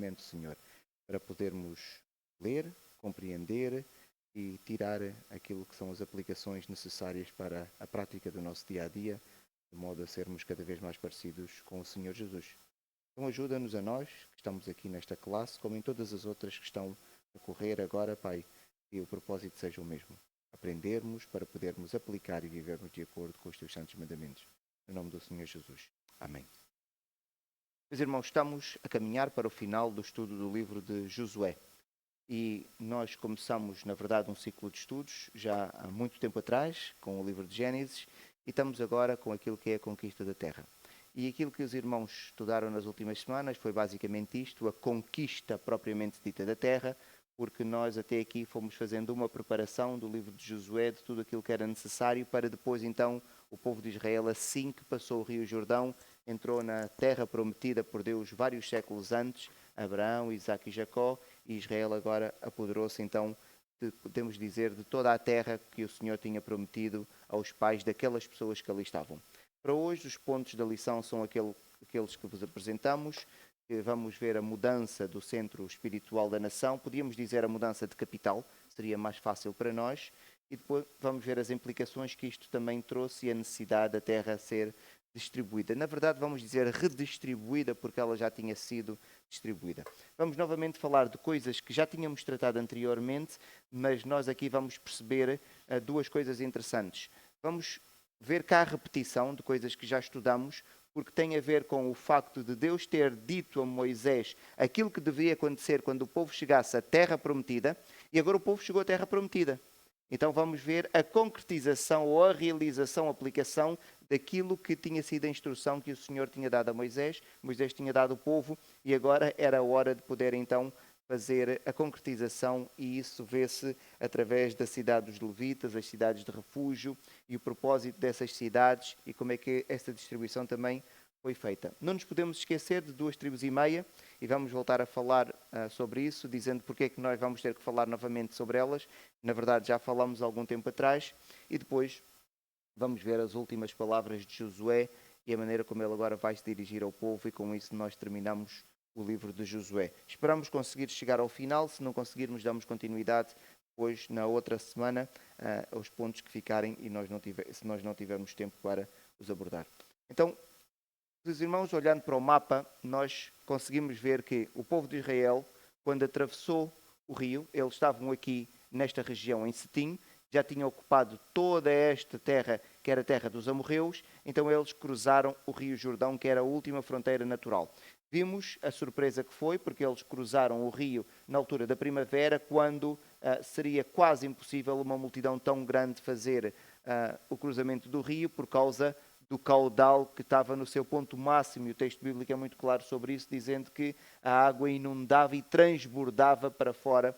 conhecimento, Senhor, para podermos ler, compreender e tirar aquilo que são as aplicações necessárias para a prática do nosso dia-a-dia, de modo a sermos cada vez mais parecidos com o Senhor Jesus. Então ajuda-nos a nós, que estamos aqui nesta classe, como em todas as outras que estão a correr agora, Pai, que o propósito seja o mesmo. Aprendermos para podermos aplicar e vivermos de acordo com os Teus santos mandamentos. Em nome do Senhor Jesus. Amém. Meus irmãos, estamos a caminhar para o final do estudo do livro de Josué. E nós começamos, na verdade, um ciclo de estudos já há muito tempo atrás, com o livro de Gênesis, e estamos agora com aquilo que é a conquista da terra. E aquilo que os irmãos estudaram nas últimas semanas foi basicamente isto, a conquista propriamente dita da terra, porque nós até aqui fomos fazendo uma preparação do livro de Josué, de tudo aquilo que era necessário, para depois então o povo de Israel, assim que passou o rio Jordão, entrou na terra prometida por Deus vários séculos antes, Abraão, Isaque e Jacó, e Israel agora apoderou-se então, podemos dizer, de toda a terra que o Senhor tinha prometido aos pais daquelas pessoas que ali estavam. Para hoje, os pontos da lição são aqueles que vos apresentamos. Vamos ver a mudança do centro espiritual da nação. Podíamos dizer a mudança de capital, seria mais fácil para nós. E depois vamos ver as implicações que isto também trouxe e a necessidade da terra ser distribuída. Na verdade, vamos dizer redistribuída, porque ela já tinha sido distribuída. Vamos novamente falar de coisas que já tínhamos tratado anteriormente, mas nós aqui vamos perceber duas coisas interessantes. Vamos ver cá a repetição de coisas que já estudamos, porque tem a ver com o facto de Deus ter dito a Moisés aquilo que deveria acontecer quando o povo chegasse à terra prometida, e agora o povo chegou à terra prometida. Então vamos ver a concretização ou a realização, a aplicação daquilo que tinha sido a instrução que o Senhor tinha dado a Moisés. Moisés tinha dado ao povo e agora era a hora de poder então fazer a concretização, e isso vê-se através da cidade dos levitas, as cidades de refúgio e o propósito dessas cidades e como é que esta distribuição também foi feita. Não nos podemos esquecer de 2,5 tribos e vamos voltar a falar sobre isso, dizendo porque é que nós vamos ter que falar novamente sobre elas. Na verdade, já falamos há algum tempo atrás, e depois vamos ver as últimas palavras de Josué e a maneira como ele agora vai se dirigir ao povo, e com isso nós terminamos o livro de Josué. Esperamos conseguir chegar ao final. Se não conseguirmos, damos continuidade depois, na outra semana, aos pontos que ficarem e se nós não tivermos tempo para os abordar. Então, os irmãos, olhando para o mapa, nós conseguimos ver que o povo de Israel, quando atravessou o rio, eles estavam aqui nesta região em Sitim, já tinham ocupado toda esta terra, que era a terra dos amorreus, então eles cruzaram o rio Jordão, que era a última fronteira natural. Vimos a surpresa que foi, porque eles cruzaram o rio na altura da primavera, quando seria quase impossível uma multidão tão grande fazer o cruzamento do rio, por causa do caudal que estava no seu ponto máximo, e o texto bíblico é muito claro sobre isso, dizendo que a água inundava e transbordava para fora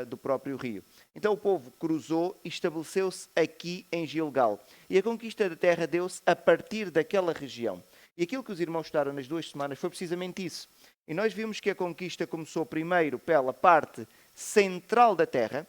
do próprio rio. Então o povo cruzou e estabeleceu-se aqui em Gilgal. E a conquista da terra deu-se a partir daquela região. E aquilo que os irmãos estudaram nas 2 semanas foi precisamente isso. E nós vimos que a conquista começou primeiro pela parte central da terra,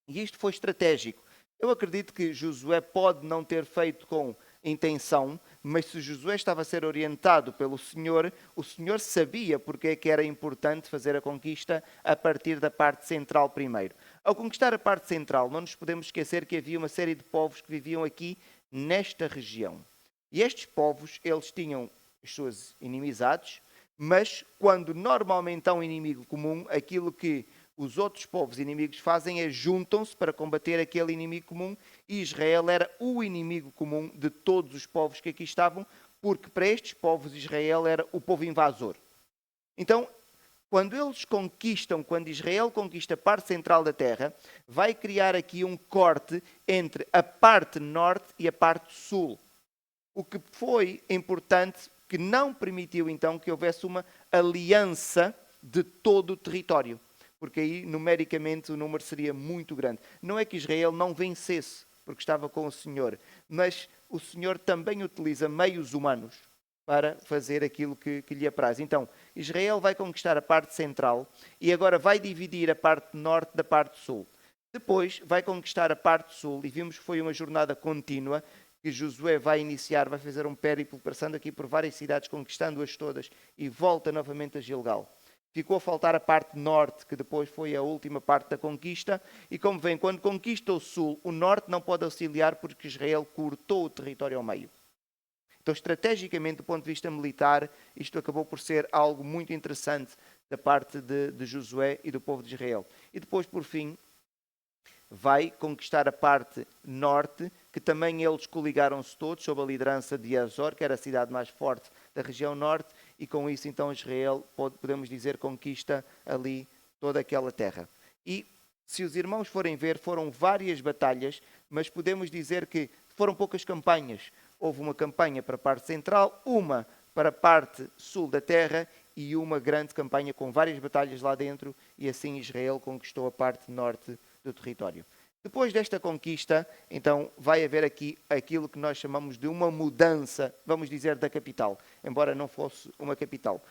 e isto foi estratégico. Eu acredito que Josué pode não ter feito com intenção, mas se Josué estava a ser orientado pelo Senhor, o Senhor sabia porque é que era importante fazer a conquista a partir da parte central primeiro. Ao conquistar a parte central, não nos podemos esquecer que havia uma série de povos que viviam aqui nesta região. E estes povos, eles tinham as suas inimizades, mas quando normalmente há um inimigo comum, aquilo que os outros povos inimigos fazem é juntam-se para combater aquele inimigo comum, e Israel era o inimigo comum de todos os povos que aqui estavam, porque para estes povos Israel era o povo invasor. Então, quando Israel conquista a parte central da terra, vai criar aqui um corte entre a parte norte e a parte sul. O que foi importante, que não permitiu então que houvesse uma aliança de todo o território, porque aí numericamente o número seria muito grande. Não é que Israel não vencesse, porque estava com o Senhor, mas o Senhor também utiliza meios humanos para fazer aquilo que lhe apraz. Então, Israel vai conquistar a parte central e agora vai dividir a parte norte da parte sul. Depois vai conquistar a parte sul, e vimos que foi uma jornada contínua, que Josué vai iniciar, vai fazer um périplo, passando aqui por várias cidades, conquistando-as todas, e volta novamente a Gilgal. Ficou a faltar a parte norte, que depois foi a última parte da conquista. E como vem, quando conquista o sul, o norte não pode auxiliar porque Israel cortou o território ao meio. Então, estrategicamente, do ponto de vista militar, isto acabou por ser algo muito interessante da parte de Josué e do povo de Israel. E depois, por fim, vai conquistar a parte norte, que também eles coligaram-se todos sob a liderança de Azor, que era a cidade mais forte da região norte, e com isso então Israel, podemos dizer, conquista ali toda aquela terra. E se os irmãos forem ver, foram várias batalhas, mas podemos dizer que foram poucas campanhas. Houve uma campanha para a parte central, uma para a parte sul da terra e uma grande campanha com várias batalhas lá dentro, e assim Israel conquistou a parte norte do território. Depois desta conquista, então, vai haver aqui aquilo que nós chamamos de uma mudança, vamos dizer, da capital, embora não fosse uma capital.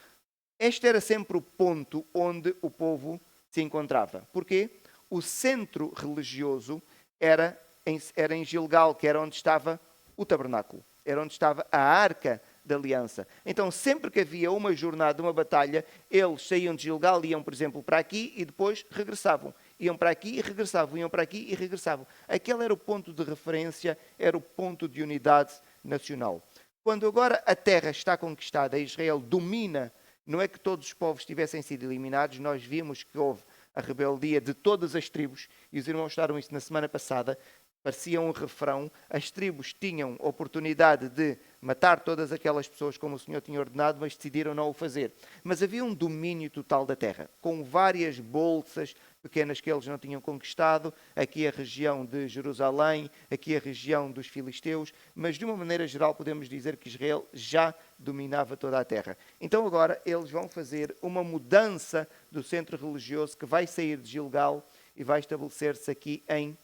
Este era sempre o ponto onde o povo se encontrava. Porquê? O centro religioso era em Gilgal, que era onde estava o tabernáculo, era onde estava a arca da aliança. Então, sempre que havia uma jornada, uma batalha, eles saíam de Gilgal, iam, por exemplo, para aqui e depois regressavam. Iam para aqui e regressavam, iam para aqui e regressavam. Aquele era o ponto de referência, era o ponto de unidade nacional. Quando agora a terra está conquistada, Israel domina, não é que todos os povos tivessem sido eliminados, nós vimos que houve a rebeldia de todas as tribos, e os irmãos mostraram isso na semana passada, parecia um refrão, as tribos tinham oportunidade de matar todas aquelas pessoas como o Senhor tinha ordenado, mas decidiram não o fazer. Mas havia um domínio total da terra, com várias bolsas pequenas que eles não tinham conquistado, aqui a região de Jerusalém, aqui a região dos filisteus, mas de uma maneira geral podemos dizer que Israel já dominava toda a terra. Então agora eles vão fazer uma mudança do centro religioso que vai sair de Gilgal e vai estabelecer-se aqui em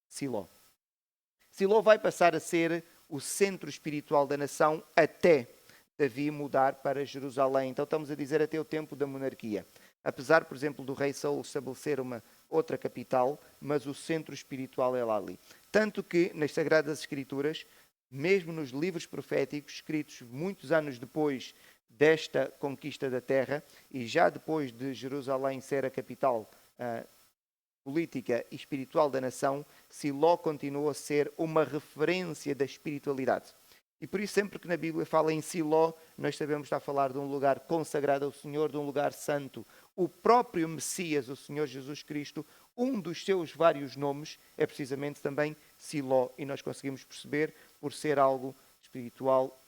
Siló. Siló vai passar a ser o centro espiritual da nação até Davi mudar para Jerusalém. Então estamos a dizer até o tempo da monarquia. Apesar, por exemplo, do rei Saul estabelecer uma outra capital, mas o centro espiritual é lá ali. Tanto que nas Sagradas Escrituras, mesmo nos livros proféticos, escritos muitos anos depois desta conquista da terra, e já depois de Jerusalém ser a capital política e espiritual da nação, Siló continuou a ser uma referência da espiritualidade. E por isso, sempre que na Bíblia fala em Siló, nós sabemos que está a falar de um lugar consagrado ao Senhor, de um lugar santo. O próprio Messias, o Senhor Jesus Cristo, um dos seus vários nomes é precisamente também Siló. E nós conseguimos perceber por ser algo espiritual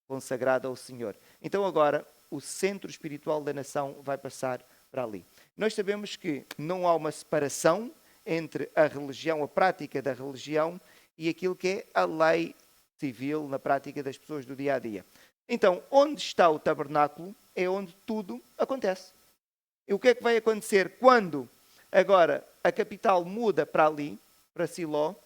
consagrado ao Senhor. Então agora, o centro espiritual da nação vai passar para ali. Nós sabemos que não há uma separação entre a religião, a prática da religião e aquilo que é a lei civil na prática das pessoas do dia a dia. Então, onde está o tabernáculo é onde tudo acontece. E o que é que vai acontecer quando agora a capital muda para ali, para Siló?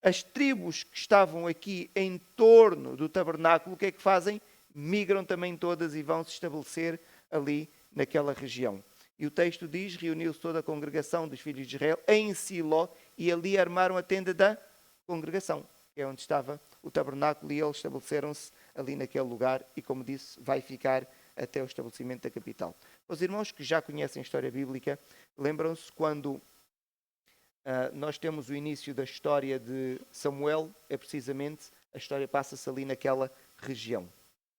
As tribos que estavam aqui em torno do tabernáculo, o que é que fazem? Migram também todas e vão se estabelecer ali naquela região. E o texto diz, reuniu-se toda a congregação dos filhos de Israel em Siló e ali armaram a tenda da congregação, que é onde estava o tabernáculo, e eles estabeleceram-se ali naquele lugar e, como disse, vai ficar até o estabelecimento da capital. Os irmãos que já conhecem a história bíblica, lembram-se quando nós temos o início da história de Samuel, é precisamente, a história passa-se ali naquela região,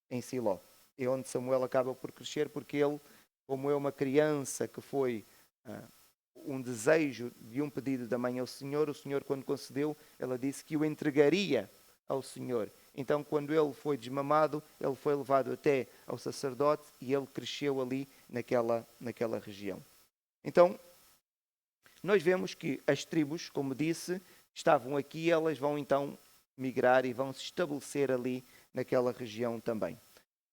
em Siló. É onde Samuel acaba por crescer, porque ele, como é uma criança que foi um desejo de um pedido da mãe ao Senhor, o Senhor, quando concedeu, ela disse que o entregaria ao Senhor. Então, quando ele foi desmamado, ele foi levado até ao sacerdote e ele cresceu ali naquela região. Então, nós vemos que as tribos, como disse, estavam aqui, elas vão então migrar e vão se estabelecer ali naquela região também.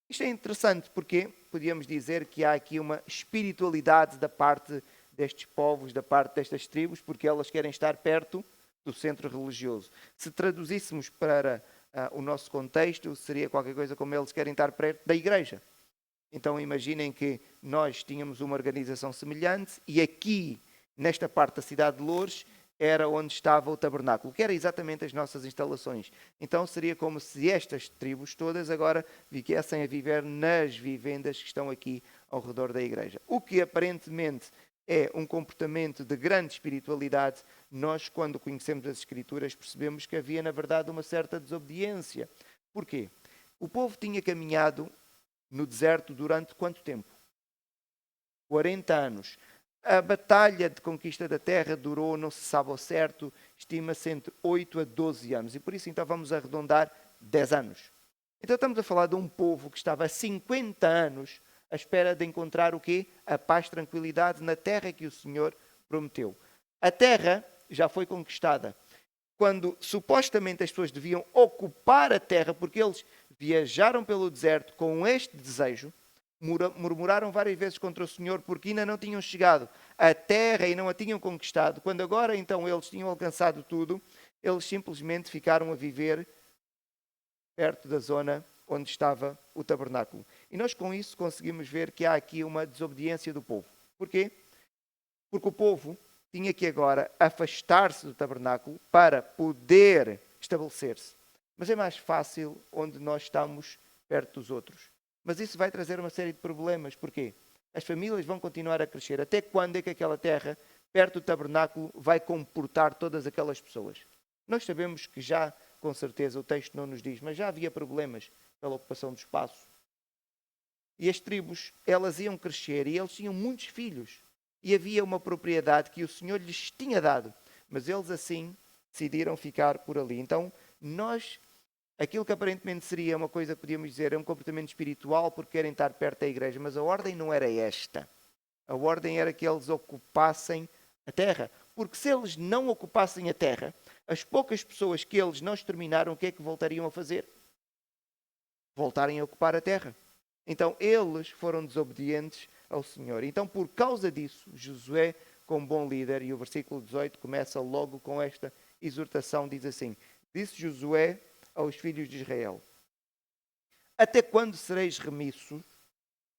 Isto é interessante porque podíamos dizer que há aqui uma espiritualidade da parte destes povos, da parte destas tribos, porque elas querem estar perto do centro religioso. Se traduzíssemos para o nosso contexto, seria qualquer coisa como eles querem estar perto da igreja. Então imaginem que nós tínhamos uma organização semelhante e aqui, nesta parte da cidade de Loures, era onde estava o tabernáculo, que era exatamente as nossas instalações. Então seria como se estas tribos todas agora viessem a viver nas vivendas que estão aqui ao redor da igreja. O que aparentemente é um comportamento de grande espiritualidade, nós, quando conhecemos as Escrituras, percebemos que havia, na verdade, uma certa desobediência. Porquê? O povo tinha caminhado no deserto durante quanto tempo? 40 anos. A batalha de conquista da terra durou, não se sabe ao certo, estima-se entre 8 a 12 anos. E por isso, então, vamos arredondar 10 anos. Então, estamos a falar de um povo que estava há 50 anos à espera de encontrar o quê? A paz, tranquilidade na terra que o Senhor prometeu. A terra já foi conquistada. Quando supostamente as pessoas deviam ocupar a terra, porque eles viajaram pelo deserto com este desejo, murmuraram várias vezes contra o Senhor porque ainda não tinham chegado à terra e não a tinham conquistado. Quando agora então eles tinham alcançado tudo, eles simplesmente ficaram a viver perto da zona onde estava o tabernáculo. E nós com isso conseguimos ver que há aqui uma desobediência do povo. Porquê? Porque o povo tinha que agora afastar-se do tabernáculo para poder estabelecer-se. Mas é mais fácil onde nós estamos perto dos outros. Mas isso vai trazer uma série de problemas. Porquê? As famílias vão continuar a crescer. Até quando é que aquela terra, perto do tabernáculo, vai comportar todas aquelas pessoas? Nós sabemos que já, com certeza, o texto não nos diz, mas já havia problemas pela ocupação do espaço. E as tribos, elas iam crescer e eles tinham muitos filhos. E havia uma propriedade que o Senhor lhes tinha dado. Mas eles assim decidiram ficar por ali. Então, nós, aquilo que aparentemente seria uma coisa que podíamos dizer, é um comportamento espiritual porque querem estar perto da igreja. Mas a ordem não era esta. A ordem era que eles ocupassem a terra. Porque se eles não ocupassem a terra, as poucas pessoas que eles não exterminaram, o que é que voltariam a fazer? Voltarem a ocupar a terra. Então, eles foram desobedientes ao Senhor. Então, por causa disso, Josué, como bom líder, e o versículo 18 começa logo com esta exortação, diz assim: disse Josué aos filhos de Israel: até quando sereis remissos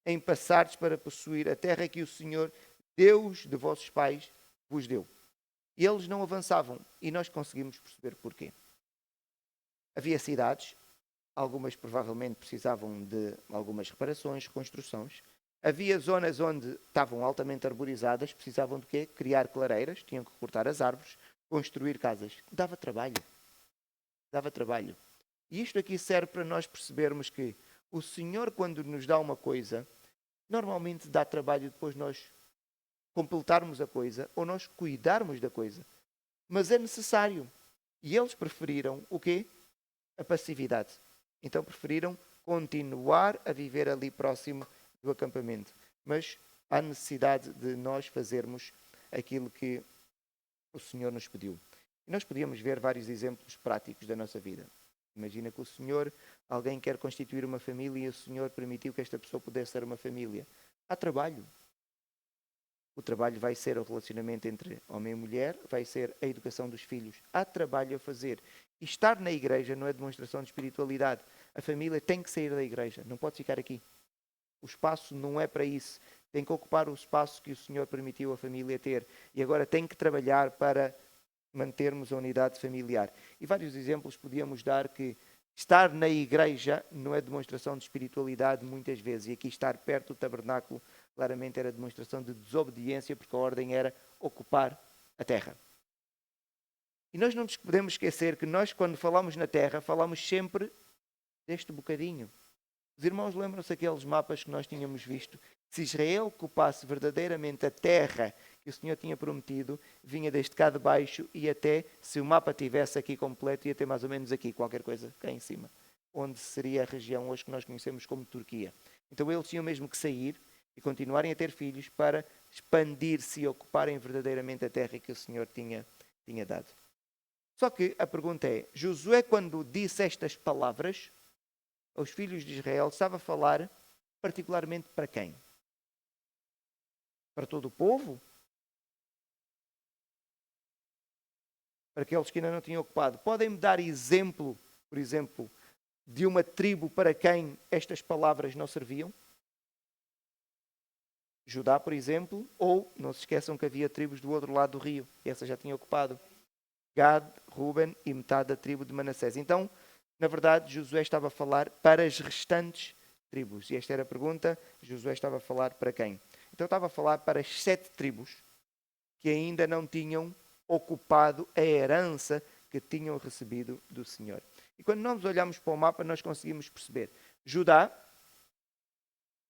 em passardes para possuir a terra que o Senhor, Deus de vossos pais, vos deu? E eles não avançavam, e nós conseguimos perceber porquê. Havia cidades, algumas provavelmente precisavam de algumas reparações, reconstruções. Havia zonas onde estavam altamente arborizadas, precisavam de quê? Criar clareiras, tinham que cortar as árvores, construir casas. Dava trabalho. Dava trabalho. E isto aqui serve para nós percebermos que o Senhor, quando nos dá uma coisa, normalmente dá trabalho depois nós completarmos a coisa ou nós cuidarmos da coisa. Mas é necessário. E eles preferiram o quê? A passividade. Então preferiram continuar a viver ali próximo do acampamento. Mas há necessidade de nós fazermos aquilo que o Senhor nos pediu. E nós podíamos ver vários exemplos práticos da nossa vida. Imagina que o Senhor, alguém quer constituir uma família e o Senhor permitiu que esta pessoa pudesse ser uma família. Há trabalho. O trabalho vai ser o relacionamento entre homem e mulher, vai ser a educação dos filhos. Há trabalho a fazer. E estar na igreja não é demonstração de espiritualidade. A família tem que sair da igreja, não pode ficar aqui. O espaço não é para isso. Tem que ocupar o espaço que o Senhor permitiu a família ter. E agora tem que trabalhar para mantermos a unidade familiar. E vários exemplos podíamos dar que estar na igreja não é demonstração de espiritualidade muitas vezes. E aqui estar perto do tabernáculo claramente era demonstração de desobediência, porque a ordem era ocupar a terra. E nós não nos podemos esquecer que nós, quando falamos na terra, falamos sempre deste bocadinho. Os irmãos lembram-se daqueles mapas que nós tínhamos visto? Se Israel ocupasse verdadeiramente a terra que o Senhor tinha prometido, vinha desde cá de baixo e até, se o mapa tivesse aqui completo, ia ter mais ou menos aqui, qualquer coisa cá em cima, onde seria a região hoje que nós conhecemos como Turquia. Então eles tinham mesmo que sair e continuarem a ter filhos para expandir-se e ocuparem verdadeiramente a terra que o Senhor tinha dado. Só que a pergunta é, Josué, quando disse estas palavras aos filhos de Israel, estava a falar particularmente para quem? Para todo o povo? Para aqueles que ainda não tinham ocupado? Podem-me dar exemplo, por exemplo, de uma tribo para quem estas palavras não serviam? Judá, por exemplo, ou, não se esqueçam que havia tribos do outro lado do rio, essa já tinha ocupado. Gad, Ruben e metade da tribo de Manassés. Então, na verdade, Josué estava a falar para as restantes tribos. E esta era a pergunta, Josué estava a falar para quem? Então estava a falar para as 7 tribos que ainda não tinham ocupado a herança que tinham recebido do Senhor. E quando nós olhamos para o mapa, nós conseguimos perceber Judá,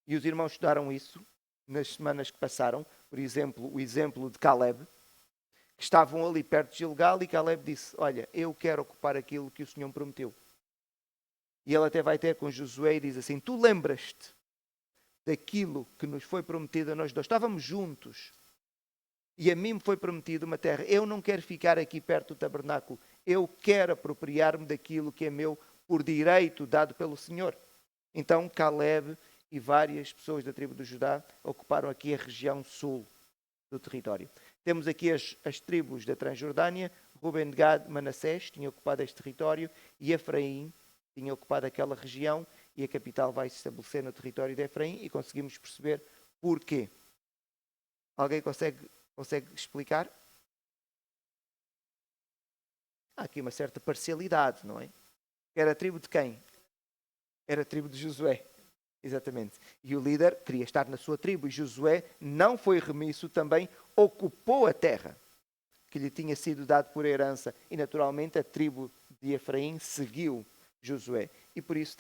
e os irmãos estudaram isso nas semanas que passaram, por exemplo, o exemplo de Caleb, que estavam ali perto de Gilgal, e Caleb disse, olha, eu quero ocupar aquilo que o Senhor me prometeu. E ele até vai ter com Josué e diz assim, tu lembras-te daquilo que nos foi prometido a nós dois? Estávamos juntos. E a mim me foi prometido uma terra. Eu não quero ficar aqui perto do tabernáculo. Eu quero apropriar-me daquilo que é meu por direito dado pelo Senhor. Então Caleb e várias pessoas da tribo de Judá ocuparam aqui a região sul do território. Temos aqui as tribos da Transjordânia, Ruben, Gad, Manassés tinham ocupado este território e Efraim tinha ocupado aquela região e a capital vai se estabelecer no território de Efraim e conseguimos perceber porquê. Alguém consegue explicar? Há aqui uma certa parcialidade, não é? Era a tribo de quem? Era a tribo de Josué. Exatamente. E o líder queria estar na sua tribo. E Josué não foi remisso, também ocupou a terra que lhe tinha sido dado por herança. E naturalmente a tribo de Efraim seguiu Josué. E por isso,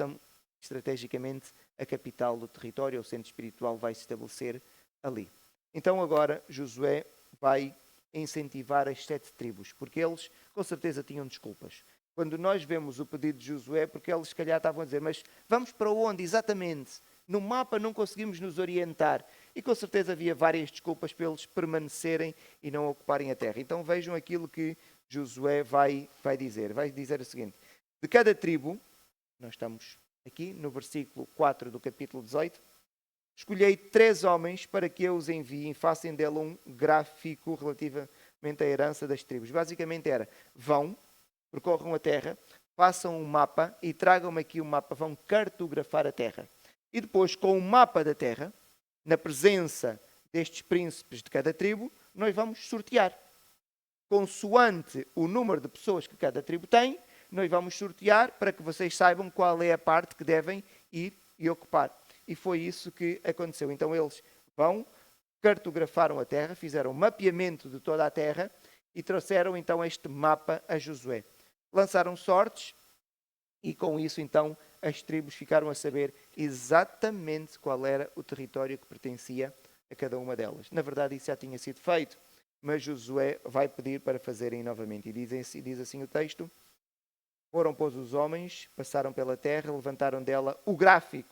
estrategicamente, a capital do território, o centro espiritual, vai se estabelecer ali. Então agora Josué vai incentivar as 7 tribos, porque eles com certeza tinham desculpas. Quando nós vemos o pedido de Josué, porque eles se calhar estavam a dizer, mas vamos para onde exatamente? No mapa não conseguimos nos orientar. E com certeza havia várias desculpas para eles permanecerem e não ocuparem a terra. Então vejam aquilo que Josué vai dizer. Vai dizer o seguinte, de cada tribo, nós estamos aqui no versículo 4 do capítulo 18, escolhei 3 homens para que eu os envie e façam dele um gráfico relativamente à herança das tribos. Basicamente era, vão, percorram a terra, façam um mapa e tragam-me aqui o mapa, vão cartografar a terra. E depois, com o mapa da terra, na presença destes príncipes de cada tribo, nós vamos sortear. Consoante o número de pessoas que cada tribo tem, nós vamos sortear para que vocês saibam qual é a parte que devem ir e ocupar. E foi isso que aconteceu. Então eles vão, cartografaram a terra, fizeram um mapeamento de toda a terra e trouxeram então este mapa a Josué. Lançaram sortes e com isso então as tribos ficaram a saber exatamente qual era o território que pertencia a cada uma delas. Na verdade isso já tinha sido feito, mas Josué vai pedir para fazerem novamente. E diz assim o texto, foram, pois, os homens, passaram pela terra, levantaram dela o gráfico,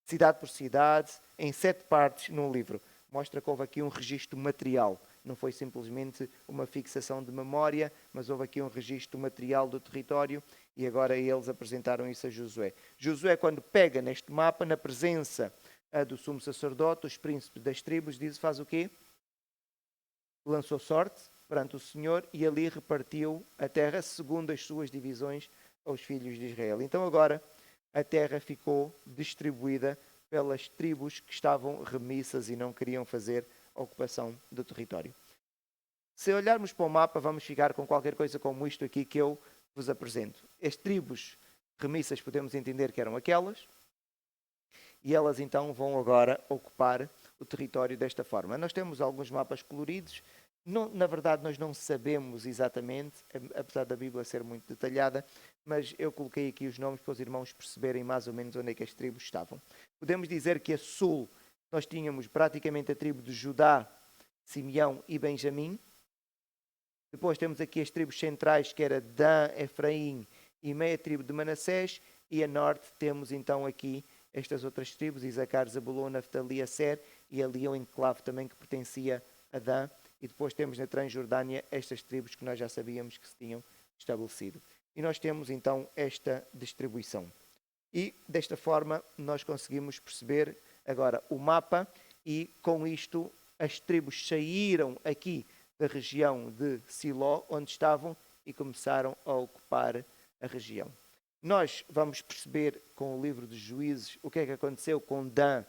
cidade por cidade, em 7 partes num livro. Mostra que houve aqui um registro material. Não foi simplesmente uma fixação de memória, mas houve aqui um registro material do território e agora eles apresentaram isso a Josué. Josué, quando pega neste mapa, na presença do sumo sacerdote, os príncipes das tribos, faz o quê? Lançou sorte perante o Senhor e ali repartiu a terra segundo as suas divisões aos filhos de Israel. Então agora a terra ficou distribuída pelas tribos que estavam remissas e não queriam fazer a ocupação do território. Se olharmos para o mapa, vamos ficar com qualquer coisa como isto aqui que eu vos apresento. As tribos remissas podemos entender que eram aquelas, e elas então vão agora ocupar o território desta forma. Nós temos alguns mapas coloridos. Na verdade, nós não sabemos exatamente, apesar da Bíblia ser muito detalhada, mas eu coloquei aqui os nomes para os irmãos perceberem mais ou menos onde é que as tribos estavam. Podemos dizer que a sul nós tínhamos praticamente a tribo de Judá, Simeão e Benjamim. Depois temos aqui as tribos centrais, que era Dan, Efraim e meia tribo de Manassés. E a norte temos então aqui estas outras tribos, Isacar, Zabulon, Naftali, Aser, e ali um enclave também que pertencia a Dan. E depois temos na Transjordânia estas tribos que nós já sabíamos que se tinham estabelecido. E nós temos então esta distribuição. E desta forma nós conseguimos perceber agora o mapa e com isto as tribos saíram aqui da região de Siló, onde estavam, e começaram a ocupar a região. Nós vamos perceber com o livro dos Juízes o que é que aconteceu com Dan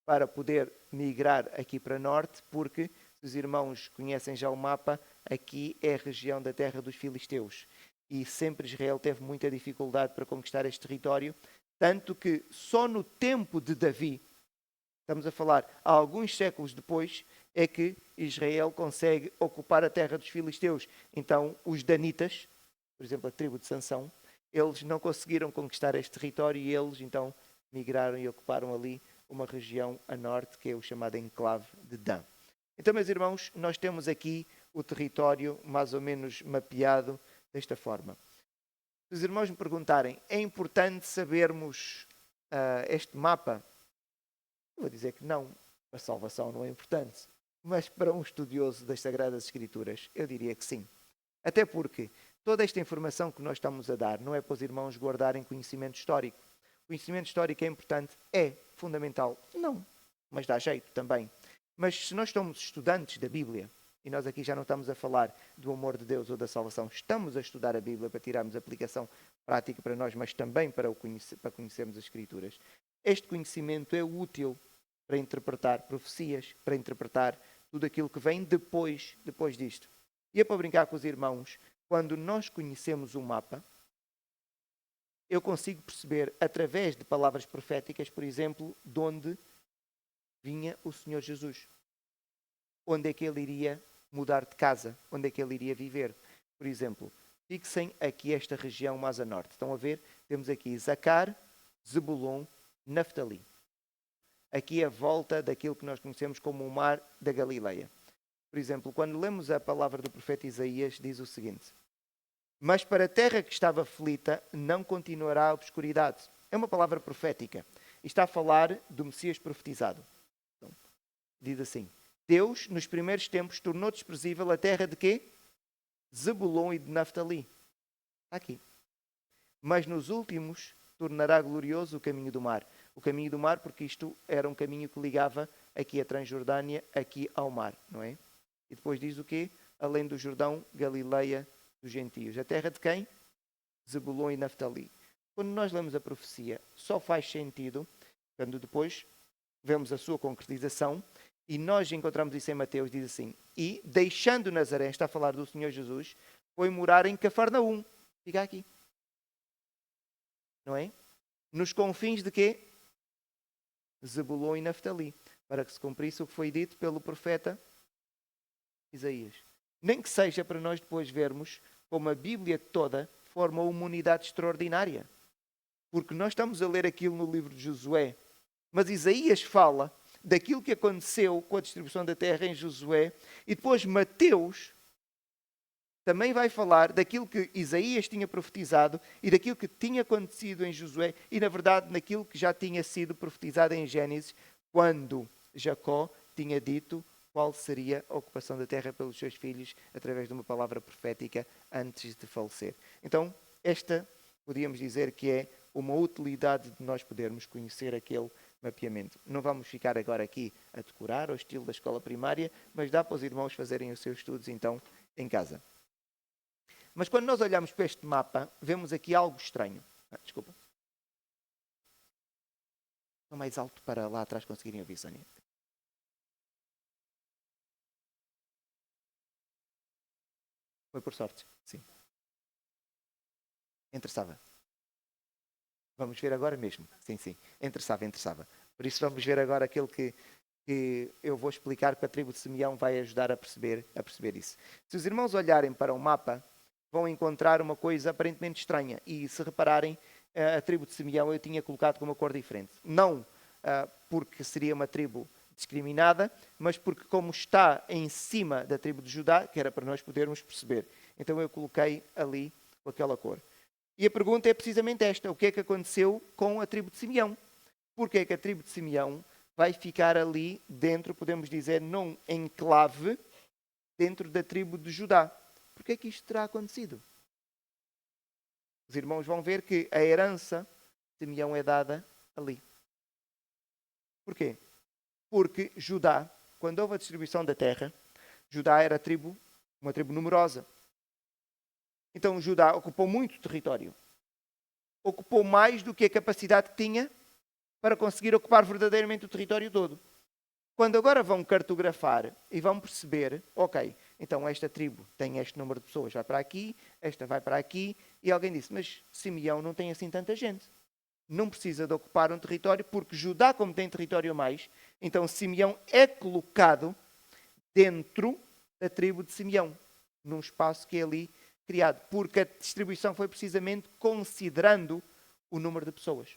para poder migrar aqui para norte, porque se os irmãos conhecem já o mapa, aqui é a região da terra dos filisteus. E sempre Israel teve muita dificuldade para conquistar este território, Tanto que só no tempo de Davi, estamos a falar há alguns séculos depois, é que Israel consegue ocupar a terra dos filisteus. Então, os danitas, por exemplo, a tribo de Sansão, eles não conseguiram conquistar este território e eles, então, migraram e ocuparam ali uma região a norte, que é o chamado enclave de Dan. Então, meus irmãos, nós temos aqui o território mais ou menos mapeado desta forma. Se os irmãos me perguntarem, é importante sabermos este mapa? Eu vou dizer que não. A salvação não é importante. Mas para um estudioso das Sagradas Escrituras, eu diria que sim. Até porque toda esta informação que nós estamos a dar não é para os irmãos guardarem conhecimento histórico. Conhecimento histórico é importante? É fundamental? Não. Mas dá jeito também. Mas se nós somos estudantes da Bíblia, e nós aqui já não estamos a falar do amor de Deus ou da salvação, estamos a estudar a Bíblia para tirarmos aplicação prática para nós, mas também para conhecermos as Escrituras. Este conhecimento é útil para interpretar profecias, para interpretar tudo aquilo que vem depois disto. E é para brincar com os irmãos, quando nós conhecemos um mapa, eu consigo perceber, através de palavras proféticas, por exemplo, de onde vinha o Senhor Jesus. Onde é que ele iria mudar de casa? Onde é que ele iria viver? Por exemplo, fixem aqui esta região mais a norte. Estão a ver? Temos aqui Zacar, Zebulon, Naftali. Aqui a volta daquilo que nós conhecemos como o mar da Galileia. Por exemplo, quando lemos a palavra do profeta Isaías, diz o seguinte: mas para a terra que estava aflita não continuará a obscuridade. É uma palavra profética. E está a falar do Messias profetizado. Então, diz assim: Deus, nos primeiros tempos, tornou desprezível a terra de quê? Zebulon e de Naftali. Está aqui. Mas nos últimos tornará glorioso o caminho do mar. O caminho do mar, porque isto era um caminho que ligava aqui a Transjordânia, aqui ao mar, não é? E depois diz o quê? Além do Jordão, Galileia dos gentios. A terra de quem? Zebulon e Naftali. Quando nós lemos a profecia, só faz sentido quando depois vemos a sua concretização e nós encontramos isso em Mateus, diz assim: e deixando Nazaré, está a falar do Senhor Jesus, foi morar em Cafarnaum. Fica aqui. Não é? Nos confins de quê? Zebulon e Naftali, para que se cumprisse o que foi dito pelo profeta Isaías. Nem que seja para nós depois vermos como a Bíblia toda forma uma unidade extraordinária. Porque nós estamos a ler aquilo no livro de Josué, mas Isaías fala daquilo que aconteceu com a distribuição da terra em Josué, e depois Mateus também vai falar daquilo que Isaías tinha profetizado e daquilo que tinha acontecido em Josué e, na verdade, naquilo que já tinha sido profetizado em Gênesis, quando Jacó tinha dito qual seria a ocupação da terra pelos seus filhos através de uma palavra profética antes de falecer. Então, esta, podíamos dizer que é uma utilidade de nós podermos conhecer aquele mapeamento. Não vamos ficar agora aqui a decorar ao estilo da escola primária, mas dá para os irmãos fazerem os seus estudos, então, em casa. Mas quando nós olhamos para este mapa, vemos aqui algo estranho. Desculpa. Estou mais alto para lá atrás conseguirem ouvir, Sónia. Foi por sorte, sim. Interessava. Vamos ver agora mesmo. Sim, sim. Interessava. Por isso vamos ver agora aquele que eu vou explicar que a tribo de Simeão vai ajudar a perceber isso. Se os irmãos olharem para o mapa, vão encontrar uma coisa aparentemente estranha. E se repararem, a tribo de Simeão eu tinha colocado com uma cor diferente. Não porque seria uma tribo discriminada, mas porque como está em cima da tribo de Judá, que era para nós podermos perceber. Então eu coloquei ali com aquela cor. E a pergunta é precisamente esta: o que é que aconteceu com a tribo de Simeão? Porque é que a tribo de Simeão vai ficar ali dentro, podemos dizer, num enclave, dentro da tribo de Judá? Por que é que isto terá acontecido? Os irmãos vão ver que a herança de Simeão é dada ali. Porquê? Porque Judá, quando houve a distribuição da terra, Judá era uma tribo numerosa. Então Judá ocupou muito território. Ocupou mais do que a capacidade que tinha para conseguir ocupar verdadeiramente o território todo. Quando agora vão cartografar e vão perceber, ok, então esta tribo tem este número de pessoas, vai para aqui, esta vai para aqui, e alguém disse, mas Simeão não tem assim tanta gente. não precisa de ocupar um território, porque Judá, como tem território a mais, então Simeão é colocado dentro da tribo de Simeão, num espaço que é ali criado, porque a distribuição foi precisamente considerando o número de pessoas.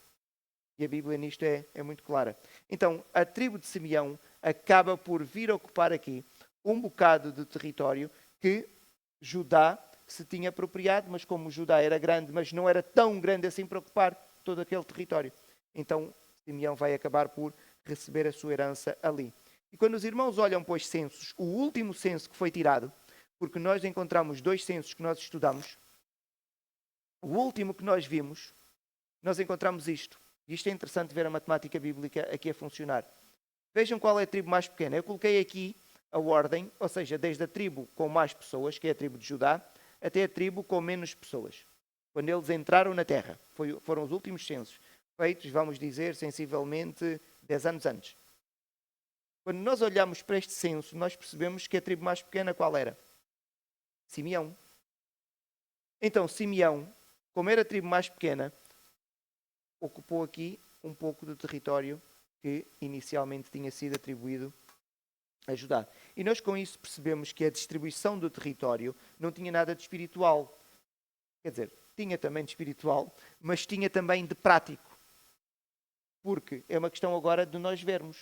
E a Bíblia nisto é muito clara. Então, a tribo de Simeão acaba por vir ocupar aqui um bocado de território que Judá se tinha apropriado, mas como Judá era grande, mas não era tão grande assim para ocupar todo aquele território. Então, Simeão vai acabar por receber a sua herança ali. E quando os irmãos olham para os censos, o último censo que foi tirado, porque nós encontramos 2 censos que nós estudamos, o último que nós vimos, nós encontramos isto. E isto é interessante ver a matemática bíblica aqui a funcionar. Vejam qual é a tribo mais pequena. Eu coloquei aqui a ordem, ou seja, desde a tribo com mais pessoas, que é a tribo de Judá, até a tribo com menos pessoas. Quando eles entraram na terra, foram os últimos censos, feitos, vamos dizer, sensivelmente 10 anos antes. Quando nós olhamos para este censo, nós percebemos que a tribo mais pequena qual era? Simeão. Então, Simeão, como era a tribo mais pequena, ocupou aqui um pouco do território que inicialmente tinha sido atribuído a Judá. E nós com isso percebemos que a distribuição do território não tinha nada de espiritual. Quer dizer, tinha também de espiritual, mas tinha também de prático. Porque é uma questão agora de nós vermos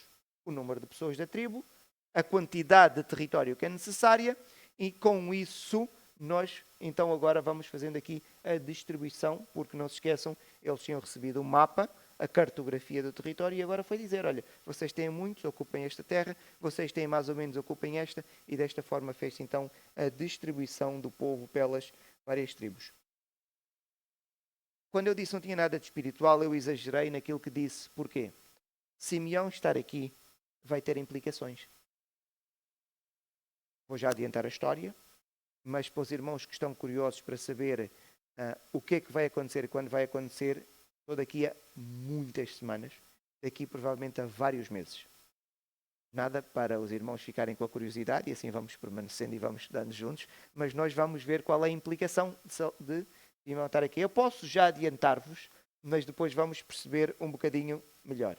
o número de pessoas da tribo, a quantidade de território que é necessária e com isso nós então agora vamos fazendo aqui a distribuição, porque não se esqueçam, eles tinham recebido um mapa, a cartografia do território e agora foi dizer, olha, vocês têm muitos, ocupem esta terra, vocês têm mais ou menos, ocupem esta e desta forma fez-se então a distribuição do povo pelas várias tribos. Quando eu disse não tinha nada de espiritual, eu exagerei naquilo que disse. Porquê? Simeão estar aqui vai ter implicações. Vou já adiantar a história, mas para os irmãos que estão curiosos para saber o que é que vai acontecer e quando vai acontecer, estou daqui a muitas semanas, daqui provavelmente a vários meses. Nada para os irmãos ficarem com a curiosidade e assim vamos permanecendo e vamos estudando juntos, mas nós vamos ver qual é a implicação de Simeão estar aqui. Eu posso já adiantar-vos, mas depois vamos perceber um bocadinho melhor.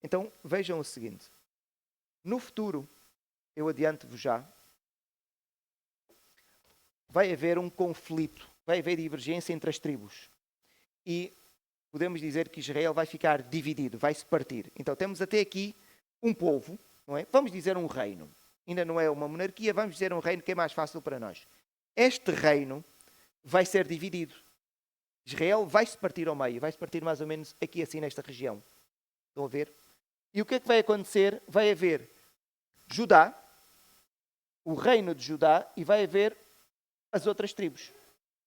Então vejam o seguinte, no futuro, eu adianto-vos já, vai haver um conflito, vai haver divergência entre as tribos. E podemos dizer que Israel vai ficar dividido, vai se partir. Então temos até aqui um povo, não é? Vamos dizer um reino. Ainda não é uma monarquia, vamos dizer um reino que é mais fácil para nós. Este reino vai ser dividido. Israel vai se partir ao meio, vai se partir mais ou menos aqui assim nesta região. Estão a ver? E o que é que vai acontecer? Vai haver Judá, o reino de Judá, e vai haver as outras tribos,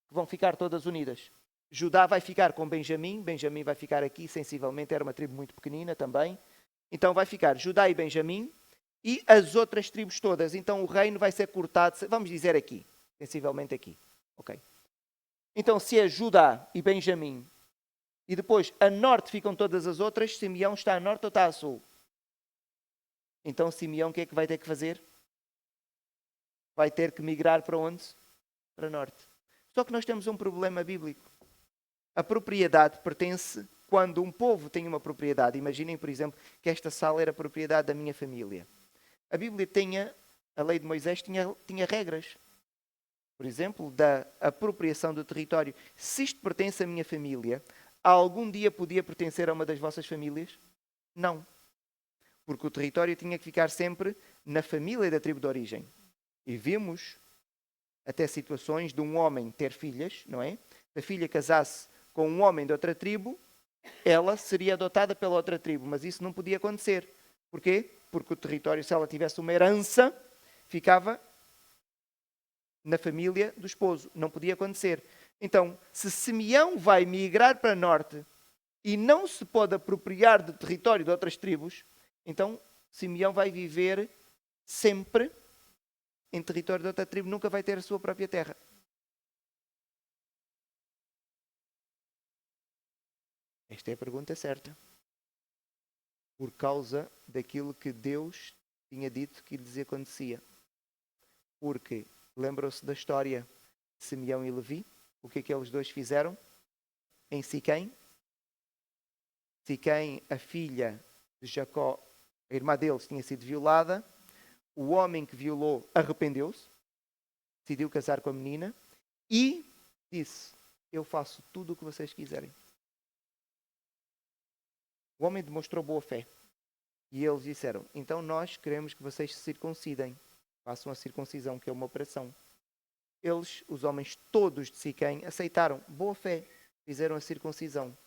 que vão ficar todas unidas. Judá vai ficar com Benjamim, Benjamim vai ficar aqui, sensivelmente, era uma tribo muito pequenina também. Então vai ficar Judá e Benjamim e as outras tribos todas. Então o reino vai ser cortado, vamos dizer aqui, sensivelmente aqui. Ok? Então se é Judá e Benjamim e depois a norte ficam todas as outras, Simeão está a norte ou está a sul? Então Simeão o que é que vai ter que fazer? Vai ter que migrar para onde? Para norte. Só que nós temos um problema bíblico. A propriedade pertence quando um povo tem uma propriedade. Imaginem, por exemplo, que esta sala era propriedade da minha família. A Bíblia a lei de Moisés tinha regras. Por exemplo, da apropriação do território. Se isto pertence à minha família, algum dia podia pertencer a uma das vossas famílias? Não. Porque o território tinha que ficar sempre na família da tribo de origem. E vimos até situações de um homem ter filhas, não é? Se a filha casasse com um homem de outra tribo, ela seria adotada pela outra tribo, mas isso não podia acontecer. Porquê? Porque o território, se ela tivesse uma herança, ficava na família do esposo. Não podia acontecer. Então, se Simeão vai migrar para norte e não se pode apropriar do território de outras tribos, então Simeão vai viver sempre em território de outra tribo, nunca vai ter a sua própria terra. Esta é a pergunta certa. Por causa daquilo que Deus tinha dito que lhes acontecia. Porque, lembram-se da história de Simeão e Levi? O que é que eles dois fizeram? em Siquém. Siquém, a filha de Jacó, a irmã deles, tinha sido violada. O homem que violou arrependeu-se, decidiu casar com a menina e disse: eu faço tudo o que vocês quiserem. O homem demonstrou boa fé. E eles disseram: então nós queremos que vocês se circuncidem. Façam a circuncisão, que é uma operação. Eles, os homens todos de Siquém, aceitaram. Boa fé. Fizeram a circuncisão.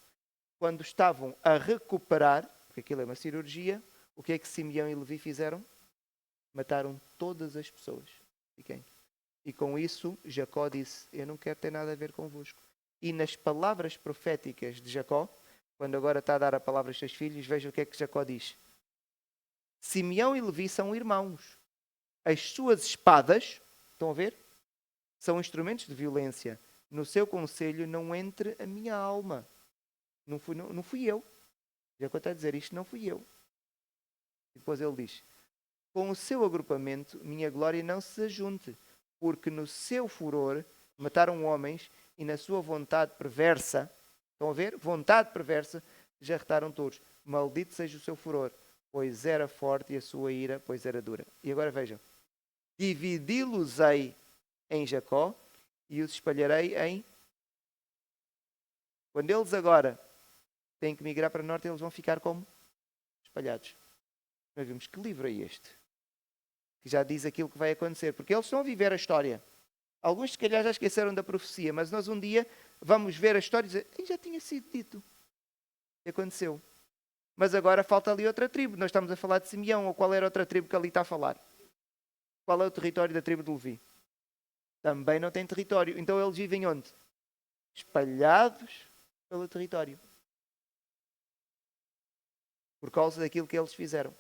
Quando estavam a recuperar, porque aquilo é uma cirurgia, o que é que Simeão e Levi fizeram? Mataram todas as pessoas. Siquém. E com isso, Jacó disse: eu não quero ter nada a ver convosco. E nas palavras proféticas de Jacó, quando agora está a dar a palavra aos seus filhos, veja o que é que Jacó diz. Simeão e Levi são irmãos. As suas espadas, estão a ver? São instrumentos de violência. No seu conselho não entre a minha alma. Não fui eu. Jacó está a dizer: isto não fui eu. E depois ele diz: com o seu agrupamento, minha glória não se ajunte, porque no seu furor mataram homens e na sua vontade perversa, estão a ver? Vontade perversa, jarretaram todos. Maldito seja o seu furor, pois era forte, e a sua ira, pois era dura. E agora vejam: dividi-los-ei em Jacó e os espalharei em... Quando eles agora têm que migrar para o norte, eles vão ficar como? Espalhados. Nós vimos: que livro é este? Que já diz aquilo que vai acontecer. Porque eles estão a viver a história. Alguns se calhar já esqueceram da profecia, mas nós um dia vamos ver a história e dizer: já tinha sido dito. E aconteceu. Mas agora falta ali outra tribo. Nós estamos a falar de Simeão, ou qual era a outra tribo que ali está a falar? Qual é o território da tribo de Levi? Também não tem território. Então eles vivem onde? Espalhados pelo território. Por causa daquilo que eles fizeram.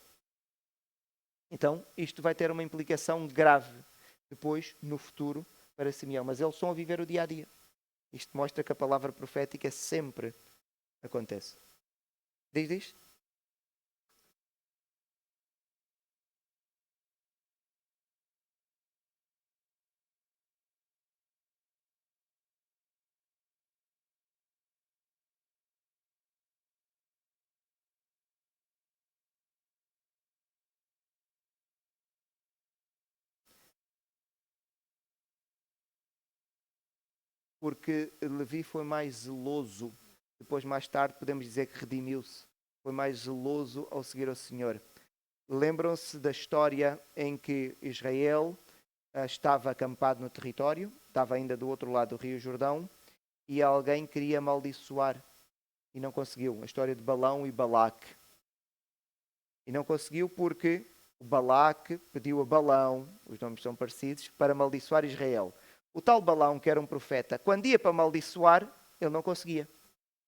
Então, isto vai ter uma implicação grave depois, no futuro, para Simeão. Mas eles estão a viver o dia a dia. Isto mostra que a palavra profética sempre acontece. Diz? Porque Levi foi mais zeloso. Depois, mais tarde, podemos dizer que redimiu-se. Foi mais zeloso ao seguir ao Senhor. Lembram-se da história em que Israel estava acampado no território, estava ainda do outro lado do Rio Jordão, e alguém queria amaldiçoar. E não conseguiu. A história de Balão e Balaque. E não conseguiu porque o Balaque pediu a Balão, os nomes são parecidos, para amaldiçoar Israel. O tal Balão, que era um profeta, quando ia para amaldiçoar, ele não conseguia.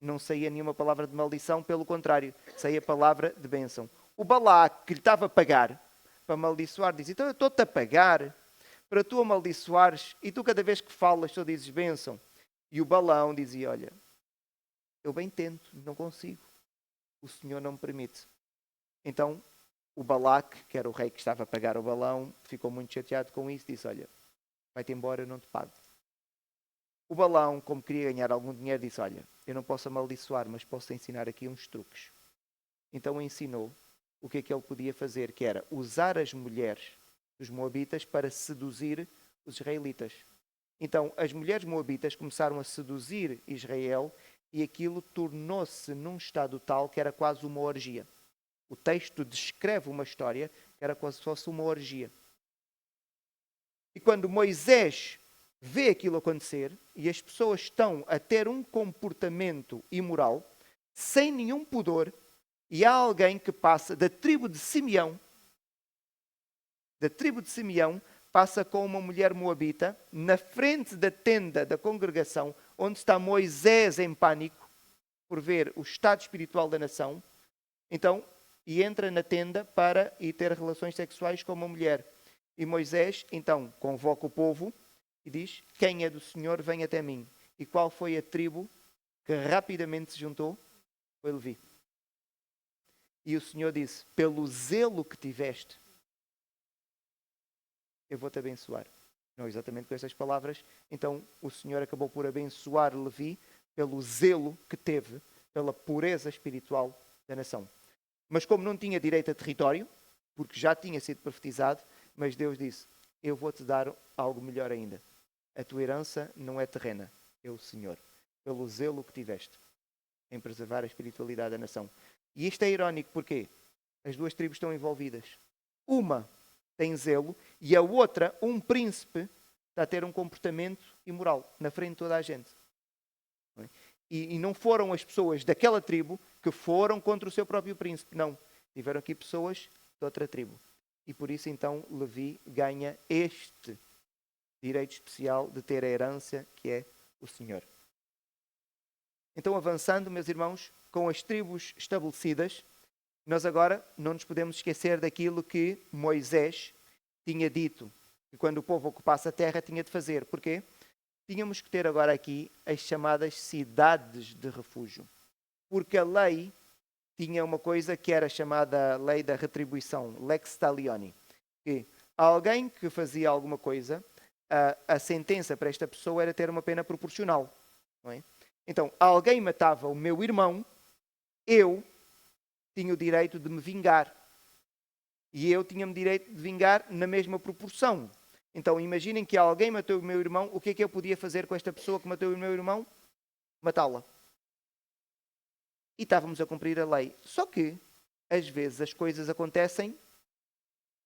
Não saía nenhuma palavra de maldição, pelo contrário, saía palavra de bênção. O Balaque, que lhe estava a pagar para amaldiçoar, diz: então eu estou-te a pagar para tu amaldiçoares e tu cada vez que falas só dizes bênção. E o Balão dizia: olha, eu bem tento, não consigo. O Senhor não me permite. Então, o Balaque, que era o rei que estava a pagar o Balão, ficou muito chateado com isso e disse: olha, vai-te embora, eu não te pago. O Balão, como queria ganhar algum dinheiro, disse: olha, eu não posso amaldiçoar, mas posso ensinar aqui uns truques. Então ensinou o que é que ele podia fazer, que era usar as mulheres dos moabitas para seduzir os israelitas. Então as mulheres moabitas começaram a seduzir Israel e aquilo tornou-se num estado tal que era quase uma orgia. O texto descreve uma história que era quase se fosse uma orgia. E quando Moisés vê aquilo acontecer e as pessoas estão a ter um comportamento imoral, sem nenhum pudor, e há alguém que passa da tribo de Simeão, passa com uma mulher moabita, na frente da tenda da congregação, onde está Moisés em pânico, por ver o estado espiritual da nação, então, e entra na tenda para ir ter relações sexuais com uma mulher. E Moisés, então, convoca o povo e diz: quem é do Senhor, vem até mim. E qual foi a tribo que rapidamente se juntou? Foi Levi. E o Senhor disse: pelo zelo que tiveste, eu vou-te abençoar. Não exatamente com estas palavras. Então o Senhor acabou por abençoar Levi pelo zelo que teve pela pureza espiritual da nação. Mas como não tinha direito a território, porque já tinha sido profetizado, mas Deus disse, eu vou-te dar algo melhor ainda. A tua herança não é terrena, é o Senhor, pelo zelo que tiveste em preservar a espiritualidade da nação. E isto é irónico, porque as duas tribos estão envolvidas. Uma tem zelo e a outra, um príncipe, está a ter um comportamento imoral na frente de toda a gente. E não foram as pessoas daquela tribo que foram contra o seu próprio príncipe. Não. Tiveram aqui pessoas de outra tribo. E por isso, então, Levi ganha este direito especial de ter a herança que é o Senhor. Então, avançando, meus irmãos, com as tribos estabelecidas, nós agora não nos podemos esquecer daquilo que Moisés tinha dito, que quando o povo ocupasse a terra tinha de fazer. Porquê? Tínhamos que ter agora aqui as chamadas cidades de refúgio. Porque a lei tinha uma coisa que era chamada lei da retribuição, lex talionis, que alguém que fazia alguma coisa, a sentença para esta pessoa era ter uma pena proporcional. Não é? Então, alguém matava o meu irmão, eu tinha o direito de me vingar. E eu tinha-me direito de vingar na mesma proporção. Então, imaginem que alguém matou o meu irmão, o que é que eu podia fazer com esta pessoa que matou o meu irmão? Matá-la. E estávamos a cumprir a lei. Só que, às vezes, as coisas acontecem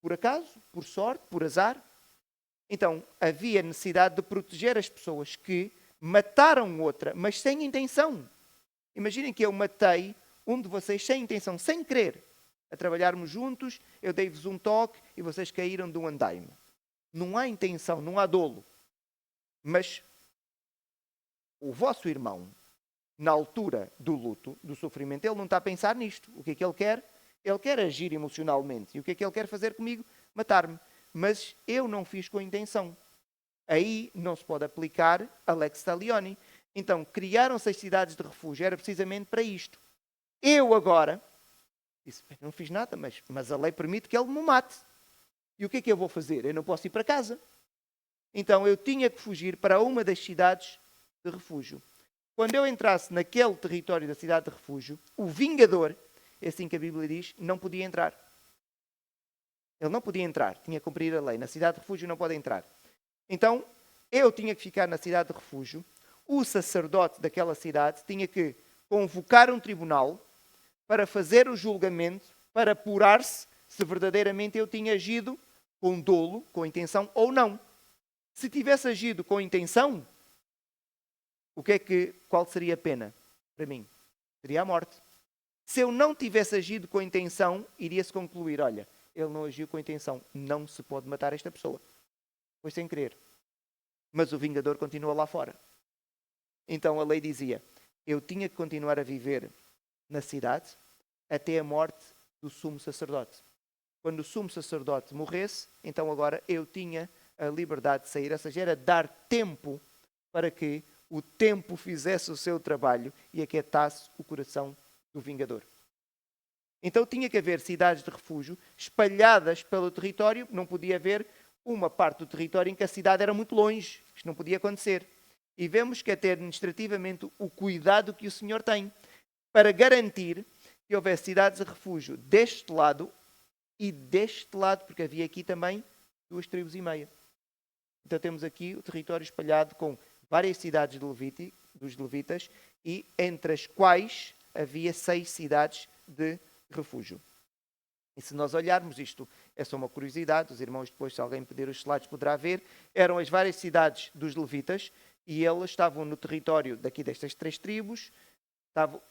por acaso, por sorte, por azar. Então, havia necessidade de proteger as pessoas que mataram outra, mas sem intenção. Imaginem que eu matei um de vocês sem intenção, sem querer. A trabalharmos juntos, eu dei-vos um toque e vocês caíram de um andaime. Não há intenção, não há dolo. Mas o vosso irmão, na altura do luto, do sofrimento, ele não está a pensar nisto. O que é que ele quer? Ele quer agir emocionalmente. E o que é que ele quer fazer comigo? Matar-me. Mas eu não fiz com a intenção. Aí não se pode aplicar a lex talionis. Então, criaram-se as cidades de refúgio. Era precisamente para isto. Eu agora, disse, não fiz nada, mas a lei permite que ele me mate. E o que é que eu vou fazer? Eu não posso ir para casa. Então, eu tinha que fugir para uma das cidades de refúgio. Quando eu entrasse naquele território da cidade de refúgio, o vingador, é assim que a Bíblia diz, não podia entrar. Ele não podia entrar, tinha que cumprir a lei. Na cidade de refúgio não pode entrar. Então, eu tinha que ficar na cidade de refúgio. O sacerdote daquela cidade tinha que convocar um tribunal para fazer o julgamento, para apurar-se se verdadeiramente eu tinha agido com dolo, com intenção ou não. Se tivesse agido com intenção, qual seria a pena para mim? Seria a morte. Se eu não tivesse agido com intenção, iria-se concluir, olha, ele não agiu com intenção, não se pode matar esta pessoa. Foi sem querer. Mas o vingador continua lá fora. Então a lei dizia, eu tinha que continuar a viver na cidade até a morte do sumo sacerdote. Quando o sumo sacerdote morresse, então agora eu tinha a liberdade de sair, ou seja, era dar tempo para que o tempo fizesse o seu trabalho e aquietasse o coração do vingador. Então tinha que haver cidades de refúgio espalhadas pelo território, não podia haver uma parte do território em que a cidade era muito longe, isto não podia acontecer. E vemos que até administrativamente o cuidado que o Senhor tem para garantir que houvesse cidades de refúgio deste lado e deste lado, porque havia aqui também 2 tribos e meia. Então temos aqui o território espalhado com várias cidades dos levitas e entre as quais havia 6 cidades de refúgio. E se nós olharmos isto, é só uma curiosidade, os irmãos depois, se alguém pedir os slides, poderá ver, eram as várias cidades dos levitas e eles estavam no território daqui destas 3 tribos,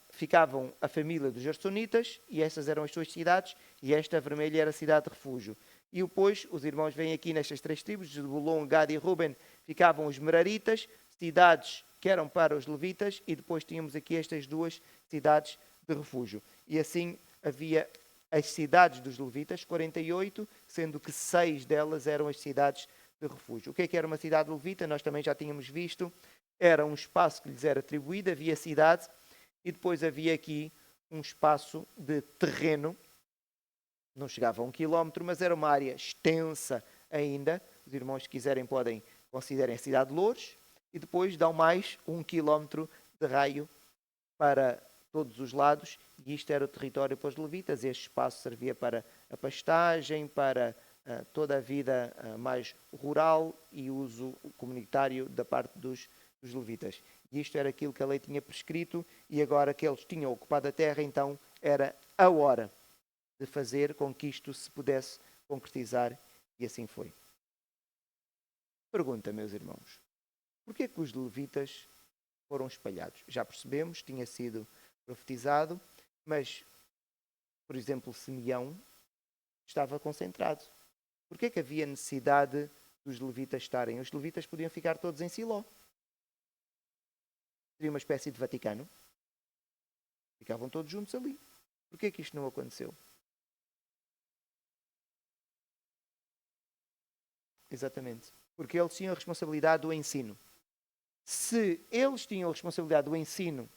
ficavam a família dos gersonitas e essas eram as suas cidades e esta vermelha era a cidade de refúgio. E depois os irmãos vêm aqui nestas 3 tribos, de Zebulon, Gad e Ruben, ficavam os meraritas, cidades que eram para os levitas e depois tínhamos aqui estas 2 cidades de refúgio. E assim havia as cidades dos levitas, 48, sendo que 6 delas eram as cidades de refúgio. O que é que era uma cidade levita? Nós também já tínhamos visto. Era um espaço que lhes era atribuído, havia cidade e depois havia aqui um espaço de terreno, não chegava a 1 quilómetro, mas era uma área extensa ainda. Os irmãos, se quiserem, considerem a cidade de Loures e depois dão mais 1 quilómetro de raio para todos os lados, e isto era o território para os levitas. Este espaço servia para a pastagem, para toda a vida mais rural e uso comunitário da parte dos levitas. E isto era aquilo que a lei tinha prescrito, e agora que eles tinham ocupado a terra, então era a hora de fazer com que isto se pudesse concretizar, e assim foi. Pergunta, meus irmãos, porquê que os levitas foram espalhados? Já percebemos, tinha sido profetizado, mas, por exemplo, Simeão estava concentrado. Porquê que havia necessidade dos levitas estarem? Os levitas podiam ficar todos em Siló. Seria uma espécie de Vaticano. Ficavam todos juntos ali. Porquê que isto não aconteceu? Exatamente. Porque eles tinham a responsabilidade do ensino. Se eles tinham a responsabilidade do ensino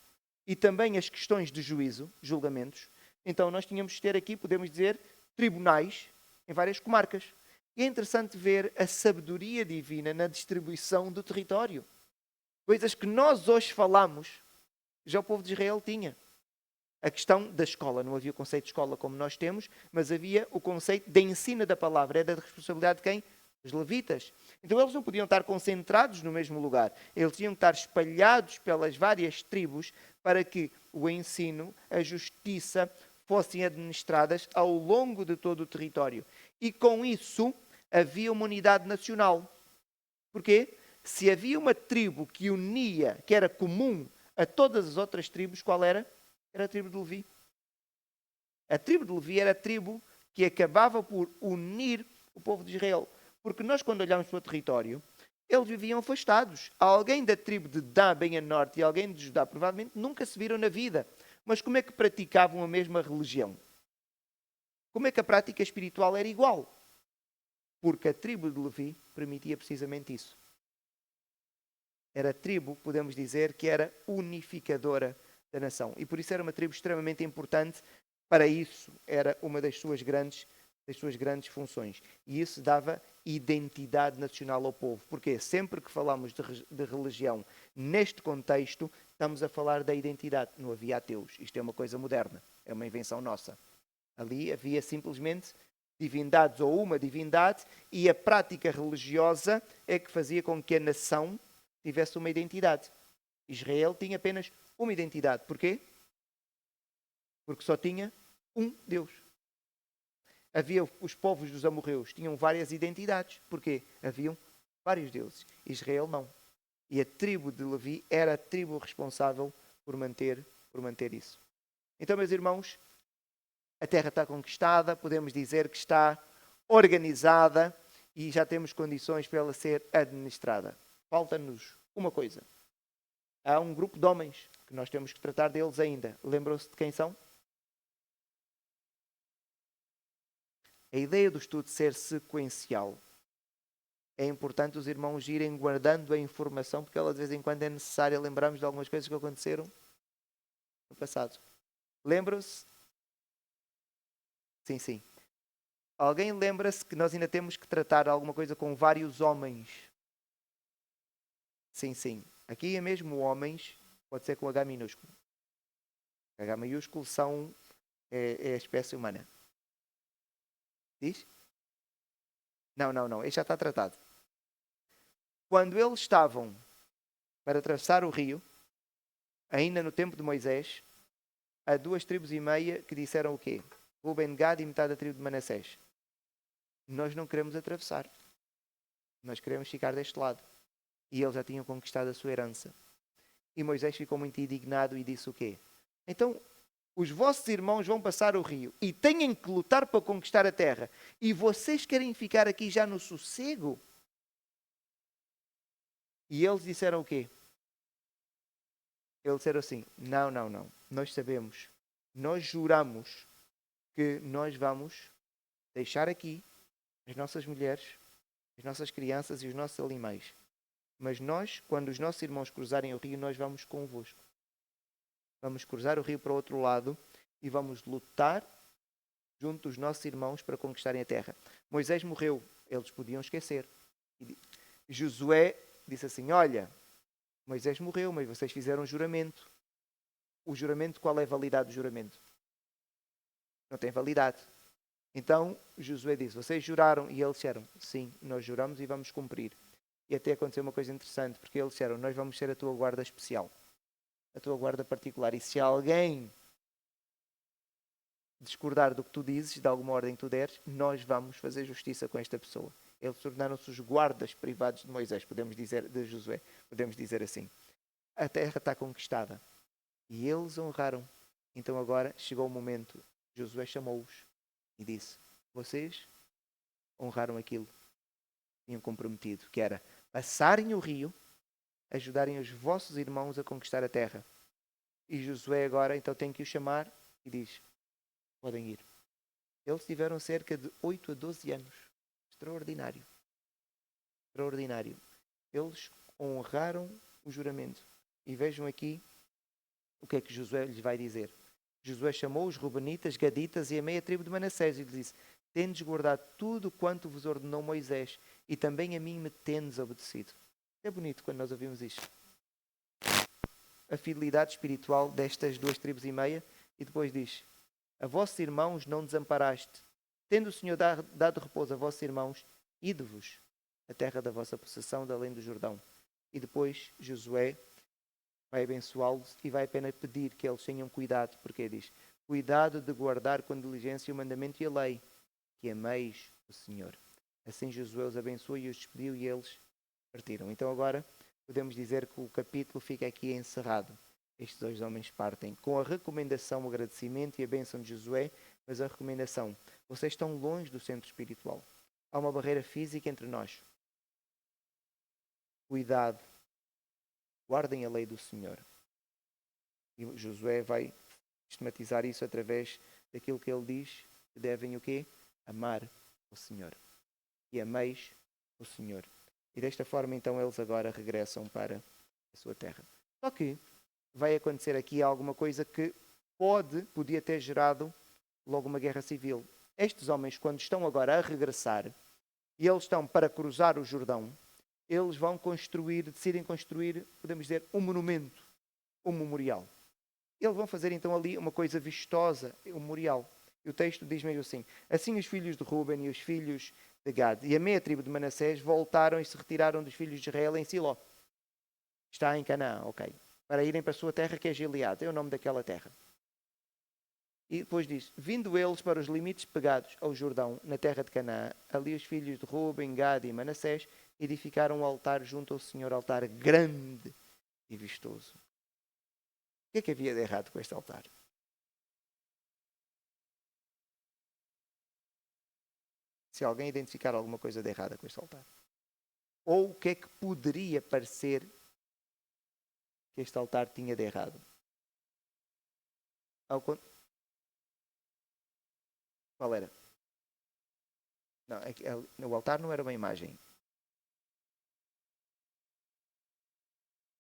e também as questões de juízo, julgamentos, então nós tínhamos de ter aqui, podemos dizer, tribunais em várias comarcas. E é interessante ver a sabedoria divina na distribuição do território. Coisas que nós hoje falamos, já o povo de Israel tinha. A questão da escola, não havia o conceito de escola como nós temos, mas havia o conceito de ensino da palavra. Era da responsabilidade de quem? Os levitas. Então eles não podiam estar concentrados no mesmo lugar. Eles tinham que estar espalhados pelas várias tribos para que o ensino, a justiça, fossem administradas ao longo de todo o território. E com isso havia uma unidade nacional. Porquê? Se havia uma tribo que unia, que era comum a todas as outras tribos, qual era? Era a tribo de Levi. A tribo de Levi era a tribo que acabava por unir o povo de Israel. Porque nós, quando olhamos para o território, eles viviam afastados. Alguém da tribo de Dan, bem a norte, e alguém de Judá, provavelmente, nunca se viram na vida. Mas como é que praticavam a mesma religião? Como é que a prática espiritual era igual? Porque a tribo de Levi permitia precisamente isso. Era a tribo, podemos dizer, que era unificadora da nação. E por isso era uma tribo extremamente importante. Para isso, era uma das suas grandes funções. E isso dava identidade nacional ao povo. Porque sempre que falamos de religião neste contexto, estamos a falar da identidade. Não havia ateus. Isto é uma coisa moderna. É uma invenção nossa. Ali havia simplesmente divindades ou uma divindade, e a prática religiosa é que fazia com que a nação tivesse uma identidade. Israel tinha apenas uma identidade. Porquê? Porque só tinha um Deus. Havia os povos dos amorreus, tinham várias identidades. Porquê? Haviam vários deuses. Israel não. E a tribo de Levi era a tribo responsável por manter isso. Então, meus irmãos, a terra está conquistada, podemos dizer que está organizada e já temos condições para ela ser administrada. Falta-nos uma coisa. Há um grupo de homens que nós temos que tratar deles ainda. Lembram-se de quem são? A ideia do estudo ser sequencial. É importante os irmãos irem guardando a informação, porque ela de vez em quando é necessária lembrarmos de algumas coisas que aconteceram no passado. Lembram-se? Sim. Alguém lembra-se que nós ainda temos que tratar alguma coisa com vários homens? Sim. Aqui é mesmo homens, pode ser com H minúsculo. H maiúsculo é a espécie humana. Diz? Não. Este já está tratado. Quando eles estavam para atravessar o rio, ainda no tempo de Moisés, há 2,5 tribos que disseram o quê? Ruben, Gad e metade da tribo de Manassés. Nós não queremos atravessar. Nós queremos ficar deste lado. E eles já tinham conquistado a sua herança. E Moisés ficou muito indignado e disse o quê? Então, os vossos irmãos vão passar o rio e têm que lutar para conquistar a terra. E vocês querem ficar aqui já no sossego? E eles disseram o quê? Eles disseram assim, não. Nós sabemos, nós juramos que nós vamos deixar aqui as nossas mulheres, as nossas crianças e os nossos animais. Mas nós, quando os nossos irmãos cruzarem o rio, nós vamos convosco. Vamos cruzar o rio para o outro lado e vamos lutar junto dos nossos irmãos para conquistarem a terra. Moisés morreu, eles podiam esquecer. E Josué disse assim, olha, Moisés morreu, mas vocês fizeram um juramento. O juramento, qual é a validade do juramento? Não tem validade. Então, Josué disse, vocês juraram? E eles disseram, sim, nós juramos e vamos cumprir. E até aconteceu uma coisa interessante, porque eles disseram, nós vamos ser a tua guarda especial. A tua guarda particular. E se alguém discordar do que tu dizes, de alguma ordem que tu deres, nós vamos fazer justiça com esta pessoa. Eles tornaram-se os guardas privados de Moisés, podemos dizer, de Josué, podemos dizer assim. A terra está conquistada. E eles honraram. Então agora chegou o momento. Josué chamou-os e disse, vocês honraram aquilo que tinham comprometido, que era passarem o rio, ajudarem os vossos irmãos a conquistar a terra. E Josué agora então tem que os chamar e diz, podem ir. Eles tiveram cerca de 8 a 12 anos. Extraordinário. Extraordinário. Eles honraram o juramento. E vejam aqui o que é que Josué lhes vai dizer. Josué chamou os Rubenitas, Gaditas e a meia tribo de Manassés e lhes disse, tendes guardado tudo quanto vos ordenou Moisés e também a mim me tendes obedecido. É bonito quando nós ouvimos isto. A fidelidade espiritual destas 2 tribos e meia e depois diz, a vossos irmãos não desamparaste, tendo o Senhor dado repouso a vossos irmãos, ide-vos a terra da vossa possessão, da além do Jordão. E depois Josué vai abençoá-los e vai apenas pedir que eles tenham cuidado, porque diz, cuidado de guardar com diligência o mandamento e a lei, que ameis o Senhor. Assim Josué os abençoou e os despediu e eles partiram. Então agora podemos dizer que o capítulo fica aqui encerrado. Estes 2 homens partem com a recomendação, o agradecimento e a bênção de Josué, mas a recomendação, vocês estão longe do centro espiritual. Há uma barreira física entre nós. Cuidado. Guardem a lei do Senhor. E Josué vai sistematizar isso através daquilo que ele diz, que devem o quê? Amar o Senhor. E ameis o Senhor. E desta forma, então, eles agora regressam para a sua terra. Só que vai acontecer aqui alguma coisa que podia ter gerado logo uma guerra civil. Estes homens, quando estão agora a regressar, e eles estão para cruzar o Jordão, eles vão decidem construir, podemos dizer, um monumento, um memorial. Eles vão fazer então ali uma coisa vistosa, um memorial. E o texto diz mesmo assim, assim os filhos de Ruben e os filhos de Gad e a meia tribo de Manassés voltaram e se retiraram dos filhos de Israel em Siló. Está em Canaã, ok. Para irem para a sua terra que é Gileade, é o nome daquela terra. E depois diz, vindo eles para os limites pegados ao Jordão, na terra de Canaã, ali os filhos de Ruben, Gad e Manassés edificaram um altar junto ao Senhor, altar grande e vistoso. O que é que havia de errado com este altar? Se alguém identificar alguma coisa de errada com este altar. Ou o que é que poderia parecer que este altar tinha de errado? Qual era? Não, o altar não era uma imagem.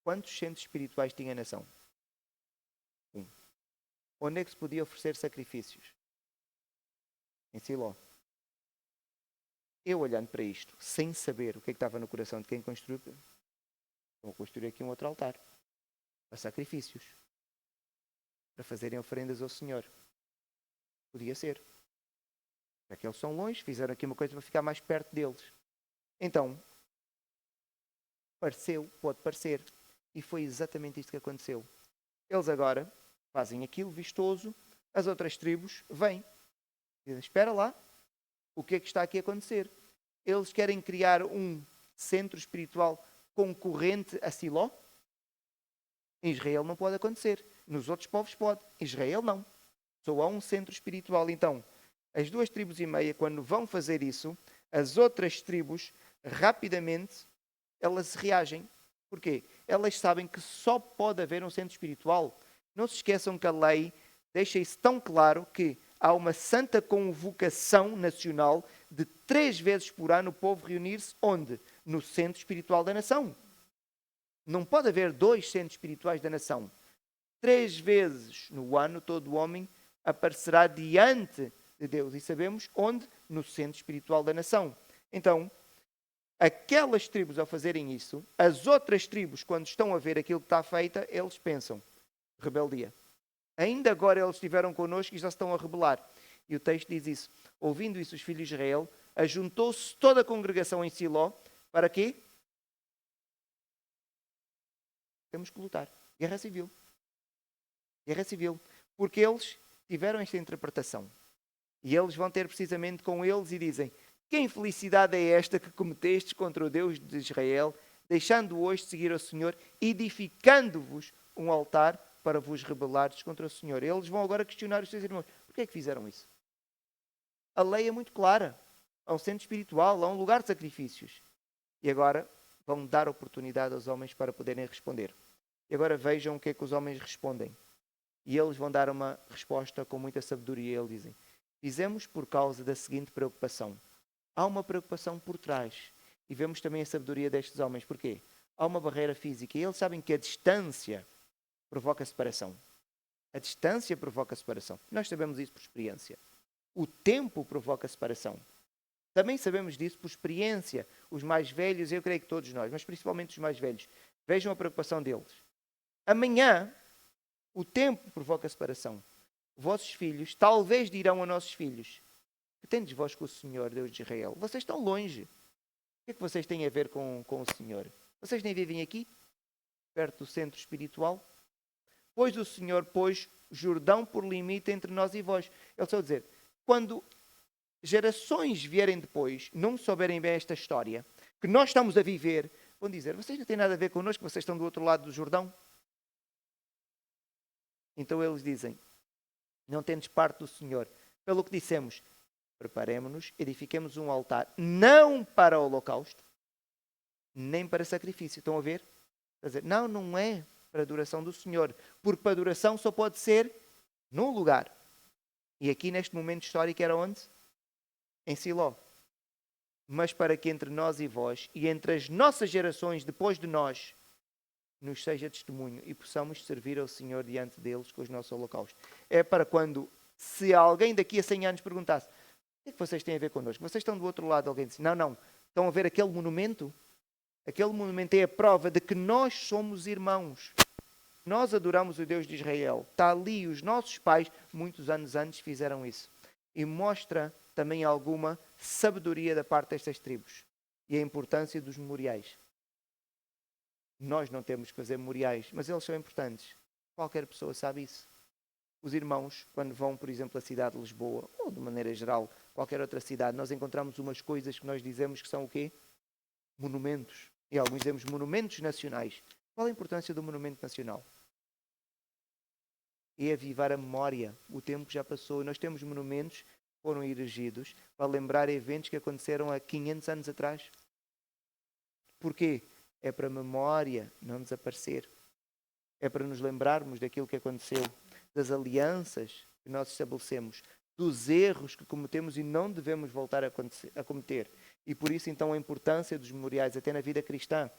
Quantos centros espirituais tinha a nação? 1. Onde é que se podia oferecer sacrifícios? Em Siló. Eu olhando para isto, sem saber o que é que estava no coração de quem construiu, vou construir aqui um outro altar. Para sacrifícios. Para fazerem oferendas ao Senhor. Podia ser. Já que eles são longe, fizeram aqui uma coisa para ficar mais perto deles. Então, pode parecer. E foi exatamente isto que aconteceu. Eles agora fazem aquilo vistoso, as outras tribos vêm. Dizem, espera lá, o que é que está aqui a acontecer? Eles querem criar um centro espiritual concorrente a Siló? Em Israel não pode acontecer. Nos outros povos pode. Em Israel não. Só há um centro espiritual. Então, as 2 tribos e meia, quando vão fazer isso, as outras tribos, rapidamente, elas reagem. Porquê? Elas sabem que só pode haver um centro espiritual. Não se esqueçam que a lei deixa isso tão claro que há uma santa convocação nacional de 3 vezes por ano o povo reunir-se onde? No centro espiritual da nação. Não pode haver 2 centros espirituais da nação. 3 vezes no ano todo homem aparecerá diante de Deus. E sabemos onde? No centro espiritual da nação. Então, aquelas tribos ao fazerem isso, as outras tribos, quando estão a ver aquilo que está feito, eles pensam, rebeldia. Ainda agora eles estiveram connosco e já se estão a rebelar. E o texto diz isso. Ouvindo isso, os filhos de Israel, ajuntou-se toda a congregação em Siló. Para quê? Temos que lutar. Guerra civil. Guerra civil. Porque eles tiveram esta interpretação. E eles vão ter precisamente com eles e dizem: que infelicidade é esta que cometestes contra o Deus de Israel, deixando hoje de seguir ao Senhor, edificando-vos um altar para vos rebelares contra o Senhor. Eles vão agora questionar os seus irmãos. Porquê é que fizeram isso? A lei é muito clara. Há um centro espiritual, há um lugar de sacrifícios. E agora vão dar oportunidade aos homens para poderem responder. E agora vejam o que é que os homens respondem. E eles vão dar uma resposta com muita sabedoria. Eles dizem: fizemos por causa da seguinte preocupação. Há uma preocupação por trás. E vemos também a sabedoria destes homens. Porquê? Há uma barreira física. E eles sabem que a distância provoca separação. A distância provoca separação. Nós sabemos isso por experiência. O tempo provoca separação. Também sabemos disso por experiência. Os mais velhos, eu creio que todos nós, mas principalmente os mais velhos, vejam a preocupação deles. Amanhã, o tempo provoca separação. Vossos filhos talvez dirão a nossos filhos: que tendes vós com o Senhor, Deus de Israel? Vocês estão longe. O que é que vocês têm a ver com o Senhor? Vocês nem vivem aqui, perto do centro espiritual? Pois o Senhor pôs Jordão por limite entre nós e vós. Ele só dizer, quando gerações vierem depois, não souberem bem esta história, que nós estamos a viver, vão dizer: vocês não têm nada a ver connosco, vocês estão do outro lado do Jordão. Então eles dizem: não tendes parte do Senhor. Pelo que dissemos, preparemo-nos, edifiquemos um altar, não para o holocausto, nem para sacrifício. Estão a ver? Quer dizer, não é para a adoração do Senhor, porque para a adoração só pode ser num lugar. E aqui neste momento histórico era onde? Em Siló. Mas para que entre nós e vós, e entre as nossas gerações depois de nós, nos seja testemunho e possamos servir ao Senhor diante deles com os nossos holocaustos. É para quando, se alguém daqui a 100 anos perguntasse: o que é que vocês têm a ver connosco? Vocês estão do outro lado. Alguém disse: não. Estão a ver aquele monumento? Aquele monumento é a prova de que nós somos irmãos. Nós adoramos o Deus de Israel. Está ali, os nossos pais, muitos anos antes, fizeram isso. E mostra também alguma sabedoria da parte destas tribos. E a importância dos memoriais. Nós não temos que fazer memoriais, mas eles são importantes. Qualquer pessoa sabe isso. Os irmãos, quando vão, por exemplo, à cidade de Lisboa, ou de maneira geral, qualquer outra cidade, nós encontramos umas coisas que nós dizemos que são o quê? Monumentos. E alguns dizemos monumentos nacionais. Qual a importância do monumento nacional? É avivar a memória. O tempo já passou. Nós temos monumentos que foram erigidos para lembrar eventos que aconteceram há 500 anos atrás. Porquê? É para a memória não desaparecer. É para nos lembrarmos daquilo que aconteceu, das alianças que nós estabelecemos, dos erros que cometemos e não devemos voltar a cometer. E por isso, então, a importância dos memoriais, até na vida cristã.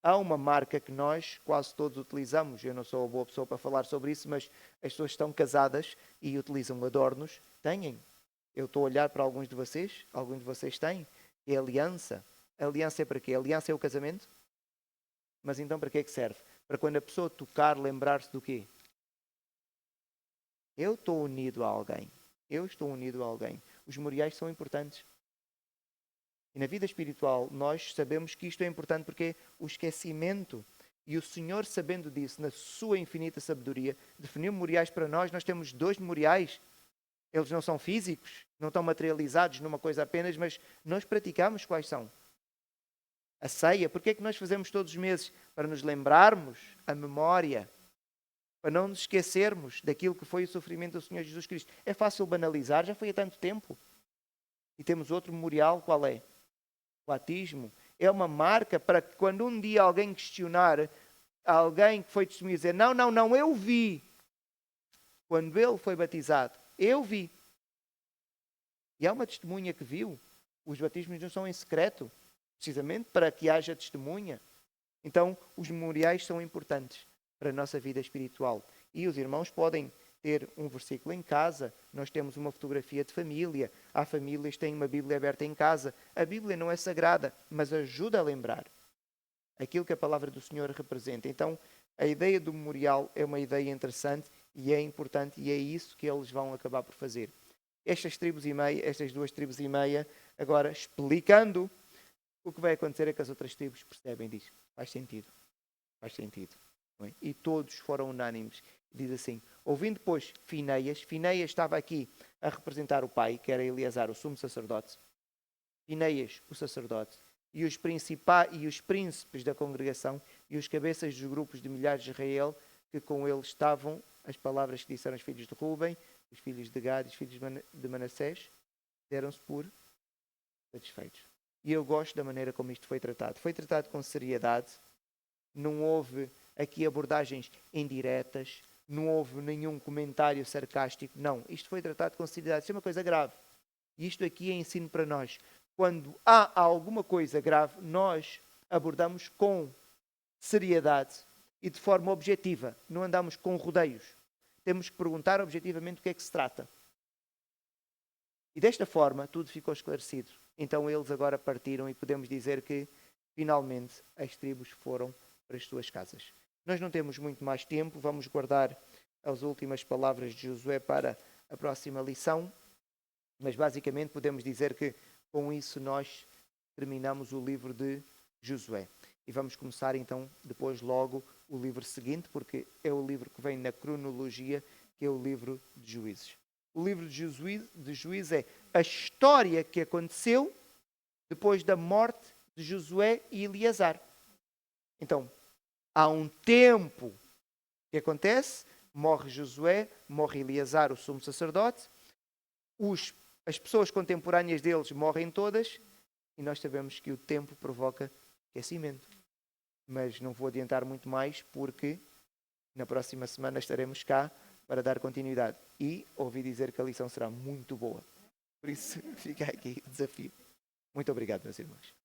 Há uma marca que nós quase todos utilizamos. Eu não sou a boa pessoa para falar sobre isso, mas as pessoas que estão casadas e utilizam adornos, têm. Eu estou a olhar para alguns de vocês têm. É a aliança. A aliança é para quê? A aliança é o casamento? Mas então para que é que serve? Para quando a pessoa tocar, lembrar-se do quê? Eu estou unido a alguém. Eu estou unido a alguém. Os memoriais são importantes. E na vida espiritual, nós sabemos que isto é importante porque é o esquecimento. E o Senhor, sabendo disso, na sua infinita sabedoria, definiu memoriais para nós. Nós temos 2 memoriais. Eles não são físicos, não estão materializados numa coisa apenas, mas nós praticamos quais são. A ceia, porque é que nós fazemos todos os meses? Para nos lembrarmos a memória, para não nos esquecermos daquilo que foi o sofrimento do Senhor Jesus Cristo. É fácil banalizar, já foi há tanto tempo. E temos outro memorial, qual é? O batismo. É uma marca para que quando um dia alguém questionar, alguém que foi testemunho dizer, não, eu vi. Quando ele foi batizado, eu vi. E há uma testemunha que viu. Os batismos não são em secreto. Precisamente para que haja testemunha. Então, os memoriais são importantes para a nossa vida espiritual. E os irmãos podem ter um versículo em casa, nós temos uma fotografia de família, há famílias que têm uma Bíblia aberta em casa. A Bíblia não é sagrada, mas ajuda a lembrar aquilo que a palavra do Senhor representa. Então, a ideia do memorial é uma ideia interessante e é importante, e é isso que eles vão acabar por fazer. Estas 2 tribos e meia, agora explicando o que vai acontecer é que as outras tribos percebem e dizem, faz sentido. Não é? E todos foram unânimes. Diz assim, ouvindo depois Finéias estava aqui a representar o pai, que era Eleazar, o sumo sacerdote. Finéias, o sacerdote, e os príncipes da congregação e os cabeças dos grupos de milhares de Israel, que com eles estavam, as palavras que disseram os filhos de Ruben, os filhos de Gad e os filhos de Manassés, deram-se por satisfeitos. E eu gosto da maneira como isto foi tratado. Foi tratado com seriedade, não houve aqui abordagens indiretas, não houve nenhum comentário sarcástico, não. Isto foi tratado com seriedade, isto é uma coisa grave. E isto aqui é ensino para nós. Quando há alguma coisa grave, nós abordamos com seriedade e de forma objetiva, não andamos com rodeios. Temos que perguntar objetivamente do que é que se trata. E desta forma, tudo ficou esclarecido. Então eles agora partiram e podemos dizer que, finalmente, as tribos foram para as suas casas. Nós não temos muito mais tempo, vamos guardar as últimas palavras de Josué para a próxima lição, mas basicamente podemos dizer que com isso nós terminamos o livro de Josué. E vamos começar então, depois logo, o livro seguinte, porque é o livro que vem na cronologia, que é o livro de Juízes. O livro de Juízes é a história que aconteceu depois da morte de Josué e Eleazar. Então, há um tempo que acontece, morre Josué, morre Eleazar, o sumo sacerdote, as pessoas contemporâneas deles morrem todas, e nós sabemos que o tempo provoca esquecimento. Mas não vou adiantar muito mais, porque na próxima semana estaremos cá para dar continuidade. E ouvi dizer que a lição será muito boa. Por isso, fica aqui o desafio. Muito obrigado, meus irmãos.